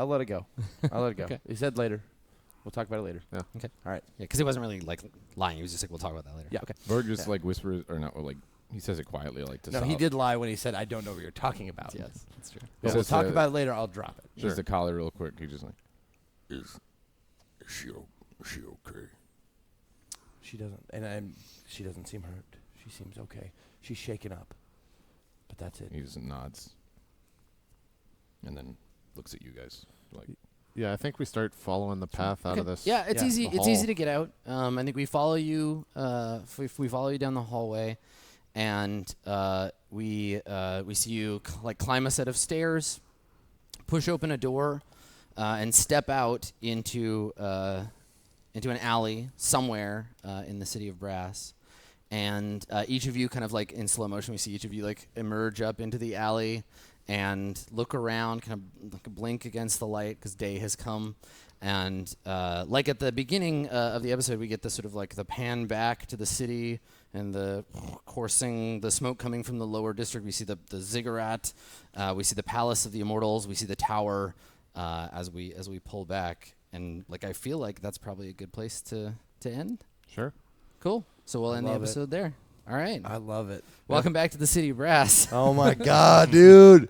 I'll let it go. Okay. He said later. We'll talk about it later. Yeah. Okay. All right. Yeah, because he wasn't really lying. He was just like, we'll talk about that later. Yeah. Okay. Berg just Yeah. whispers or not he says it quietly to No, stop. he did lie when he said, "I don't know what you're talking about." Yes, that's true. But He we'll says, talk about it later. I'll drop it. Just to Kali real quick. He just Is she okay? She doesn't, and she doesn't seem hurt. She seems okay. She's shaken up, but that's it. he just nods. And then looks at you guys Yeah, I think we start following the path out of this. Yeah, it's Yeah, easy. the It's easy hall. to get out. I think we follow you. We follow you down the hallway, and we see you climb a set of stairs, push open a door, and step out into an alley somewhere in the city of Brass. And each of you kind of in slow motion, we see each of you emerge up into the alley and look around, kind of blink against the light because day has come. And at the beginning of the episode, we get this sort of the pan back to the city and the coursing, the smoke coming from the lower district. We see the ziggurat. We see the Palace of the Immortals. We see the tower as we pull back. And I feel like that's probably a good place to end. Sure. Cool. So we'll end the love it. episode there. All right. I love it. Welcome back to the City of Brass. Oh my God, dude!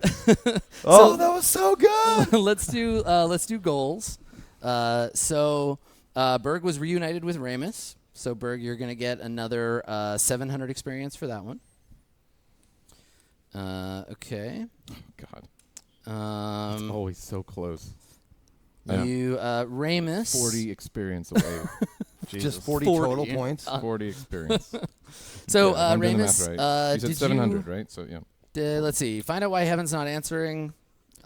So- that was so good. let's do goals. So Berg was reunited with Ramus. So Berg, you're gonna get another 700 experience for that one. Okay. God. It's always so close. You Ramus. 40 experience away Just 40 40. total points. 40 experience. So, I'm doing the Ramus, math right. You said did 700, right? So yeah. let's see. Find out why Heaven's not answering.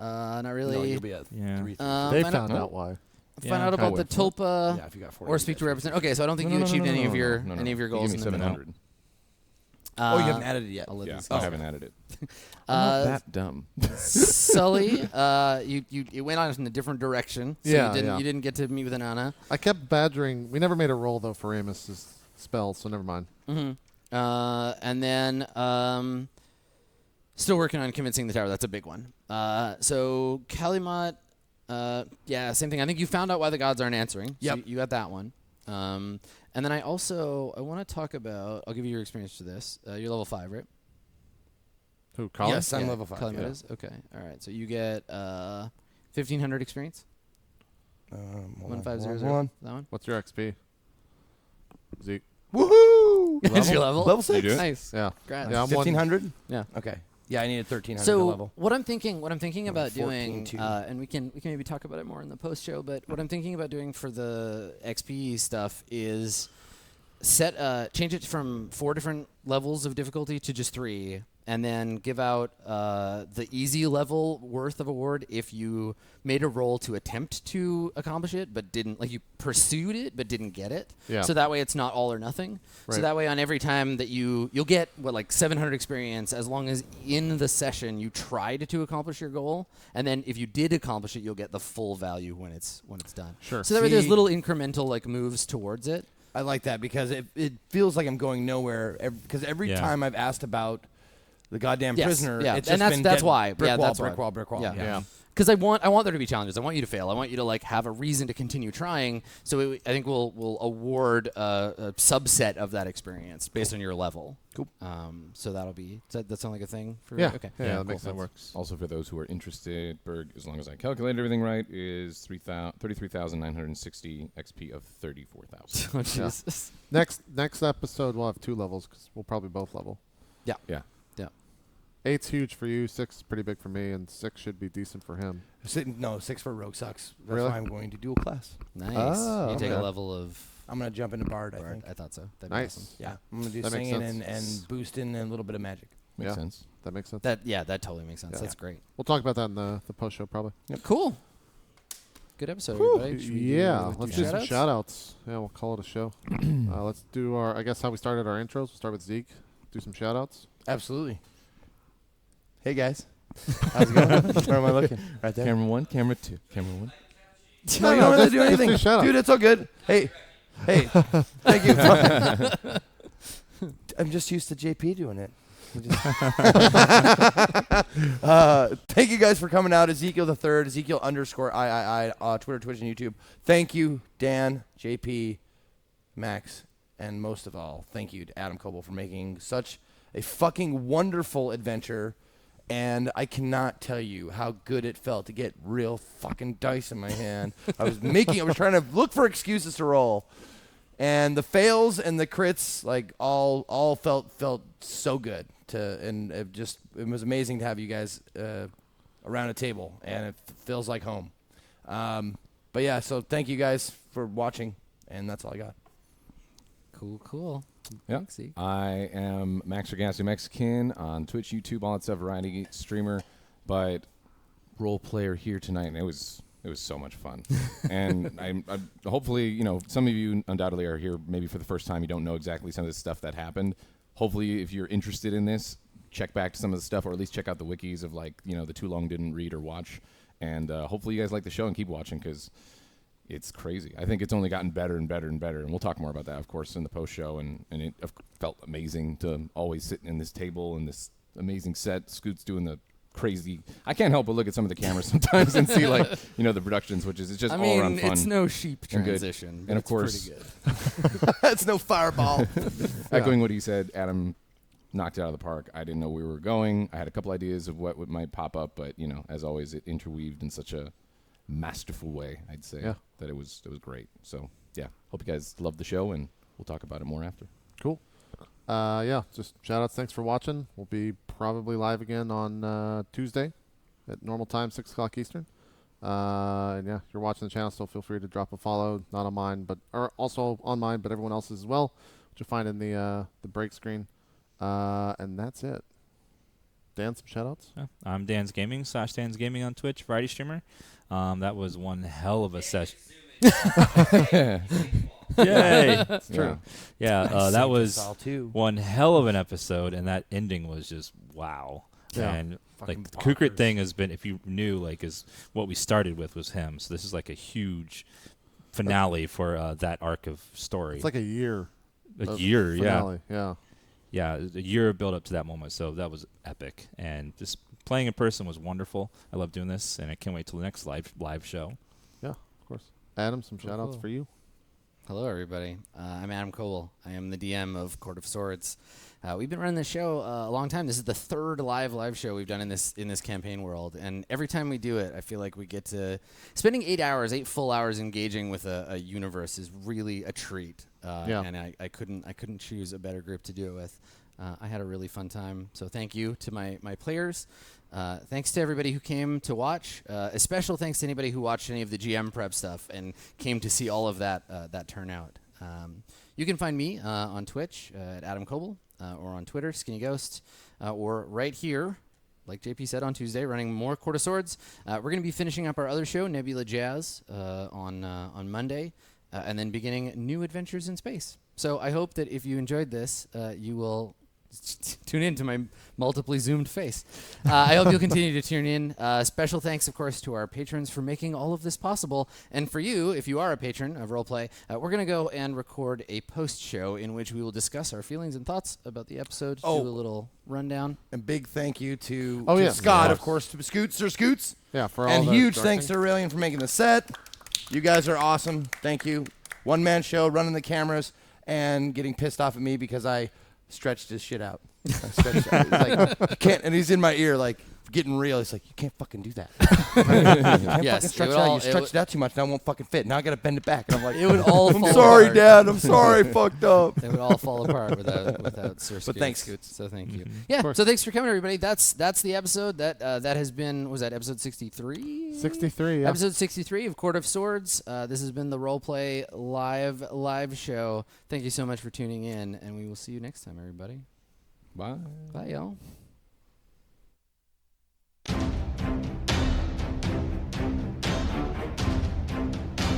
Not really. No, you'll be at Yeah. 3. They find found out, out why. find out about the tulpa yeah, if you got 40. or speak to represent. Okay, so I don't think you achieved any of your goals. Give me in the middle. 700. Oh, you haven't added it yet. I'll let Yeah, this I go. haven't added it. I'm not that dumb. Sully, you went on in a different direction. So Yeah, you didn't get to meet with Anana. I kept badgering. We never made a roll, though, for Amos's spell, so never mind. And then still working on convincing the tower. That's a big one. So Calumet, yeah, same thing. I think you found out why the gods aren't answering. Yep. So you got that one. And then I want to talk about. I'll give you your experience to this. You're level 5, right? Who, Colin? Yes, I'm level 5. Calumet is okay. All right. So you get 1,500 experience. 1500. That one. What's your XP? Zeke. Woohoo! Is your level? Level 6. You do it? Nice. Yeah. Congrats. Yeah, I'm one. 1,500? Yeah. Okay. Yeah, I needed 1,300 So level. what I'm thinking about 14 doing, too. and we can maybe talk about it more in the post show. But what I'm thinking about doing for the XP stuff is change it from 4 different levels of difficulty to just 3, and then give out the easy level worth of award if you made a roll to attempt to accomplish it, but didn't, like you pursued it but didn't get it. Yeah. So that way it's not all or nothing. So Right. that way on every time that you'll get like 700 experience as long as in the session you tried to accomplish your goal, and then if you did accomplish it, you'll get the full value when it's done. Sure. So that way there's See- little incremental like moves towards it. I like that because it feels like I'm going nowhere. Because every Yeah. time I've asked about the goddamn Yes, prisoner, yeah. it's And just that's been that's dead why. brick Yeah, wall, that's brick why. wall, brick wall. Yeah. Because I want there to be challenges. I want you to fail. I want you to like have a reason to continue trying. So I think we'll award a subset of that experience based on your level. Cool. So that'll be. Does that sound like a thing? For Yeah. Okay. Yeah, that cool. makes sense. works. Also, for those who are interested, Berg, as long as I calculated everything right, is 33,960 XP of 34,000. Oh Jesus. Next episode, we'll have 2 levels because we'll probably both level. Yeah. 8's huge for you, 6 is pretty big for me, and 6 should be decent for him. 6 for Rogue sucks. That's Really? why I'm going to dual class. Nice. Oh, you take a okay. level of. I'm going to jump into Bard, I Bard. think. I thought so. That'd be Nice. awesome. Yeah, I'm going to do That makes singing sense. and boosting and a little bit of magic. Makes Yeah. sense. That makes sense. That totally makes sense. Yeah. That's great. We'll talk about that in the post show probably. Cool. Good episode, everybody. Should we Yeah, do let's do some shout-outs? shout-outs. Yeah, we'll call it a show. Let's do I guess how we started our intros. We'll start with Zeke. Do some shout-outs. Absolutely. Hey, guys. How's it going? Where am I looking? Right there. Camera 1, camera 2, camera 1. No, you don't have to do anything. do shout-outs. Dude, it's all good. Hey. Thank you. I'm just used to JP doing it. Thank you guys for coming out. Ezekiel the Third, Ezekiel _I, Twitter, Twitch, and YouTube. Thank you, Dan, JP, Max, and most of all, thank you to Adam Coble for making such a fucking wonderful adventure. And I cannot tell you how good it felt to get real fucking dice in my hand. I was trying to look for excuses to roll. And the fails and the crits, like all felt so good and it was amazing to have you guys around a table, and it feels like home. But yeah, so thank you guys for watching, and that's all I got. Cool. Yeah. Thanks, Zeke. I am Max or GassyMexican on Twitch, YouTube, all that stuff, variety streamer, but role player here tonight, and it was so much fun. And I hopefully, some of you undoubtedly are here maybe for the first time. You don't know exactly some of the stuff that happened. Hopefully, if you're interested in this, check back to some of the stuff, or at least check out the wikis of the Too Long Didn't Read or Watch. And hopefully you guys like the show and keep watching, because it's crazy. I think it's only gotten better and better and better. And we'll talk more about that, of course, in the post show. And it felt amazing to always sit in this table and this amazing set. Scoot's doing the crazy. I can't help but look at some of the cameras sometimes and see the productions, which is just all around fun. It's no sheep and good. transition, but And of it's course- pretty good. That's no fireball. Echoing what he said, Adam knocked it out of the park. I didn't know we were going. I had a couple ideas of what might pop up, but as always, it interweaved in such a masterful way, I'd say, Yeah. that it was great. So yeah, hope you guys love the show, and we'll talk about it more after. Cool. Yeah, just shout-outs. Thanks for watching. We'll be probably live again on Tuesday at normal time, 6 o'clock Eastern. And yeah, if you're watching the channel, still feel free to drop a follow. Not on mine, or also on mine, but everyone else's as well, which you'll find in the break screen. And that's it. Dan, some shoutouts? Yeah. I'm DansGaming / DansGaming on Twitch, variety streamer. That was one hell of a session. Yay! It's true. Yeah, that was all too. one hell of an episode, and that ending was just wow. Yeah. And Fucking like the Kukrit bonkers. thing has been, if you knew, like, is what we started with was him. So this is like a huge finale for that arc of story. It's like a year. a of year, finale. Yeah. yeah, a year of build up to that moment. So that was epic, and just playing in person was wonderful. I love doing this, and I can't wait till the next live show. Yeah, of course. Adam, some shoutouts cool. for you. Hello, everybody. I'm Adam Coble. I am the DM of Court of Swords. We've been running this show a long time. This is the third live show we've done in this campaign world, and every time we do it, I feel like we get to spending 8 full hours engaging with a universe is really a treat. Yeah. And I couldn't choose a better group to do it with. I had a really fun time. So thank you to my players. Thanks to everybody who came to watch. A special thanks to anybody who watched any of the GM prep stuff and came to see all of that turnout. You can find me on Twitch at Adam Coble, or on Twitter, skinnyghost, or right here, like JP said, on Tuesday, running more Court of Swords. We're going to be finishing up our other show, Nebula Jazz, on Monday, and then beginning new adventures in space. So I hope that if you enjoyed this, you will tune in to my multiply zoomed face. I hope you'll continue to tune in. Special thanks, of course, to our patrons for making all of this possible. And for you, if you are a patron of RollPlay, we're going to go and record a post show in which we will discuss our feelings and thoughts about the episode, do a little rundown. And big thank you to, Oh, to yeah. Scott, Yes. of course, to Scoots. Yeah, for all And the huge directing. thanks to Aurelian for making the set. You guys are awesome. Thank you. One-man show, running the cameras, and getting pissed off at me because I stretched his shit out. I stretched it. It's like, you can't, and he's in my ear, like, getting real. He's like, you can't fucking do that. You can't Yes, fucking stretch it it would out. all- You it stretched would- it out too much. Now it won't fucking fit. Now I got to bend it back. And I'm like, It would all I'm fall sorry, apart. Dad. I'm sorry. Fucked up. It would all fall apart without Sir But Scoots. thanks, Scoots. So thank you. Yeah. So thanks for coming, everybody. That's the episode. That has been, was that episode 63? 63, yeah. Episode 63 of Court of Swords. This has been the RollPlay live show. Thank you so much for tuning in, and we will see you next time, everybody. Bye. Bye, y'all.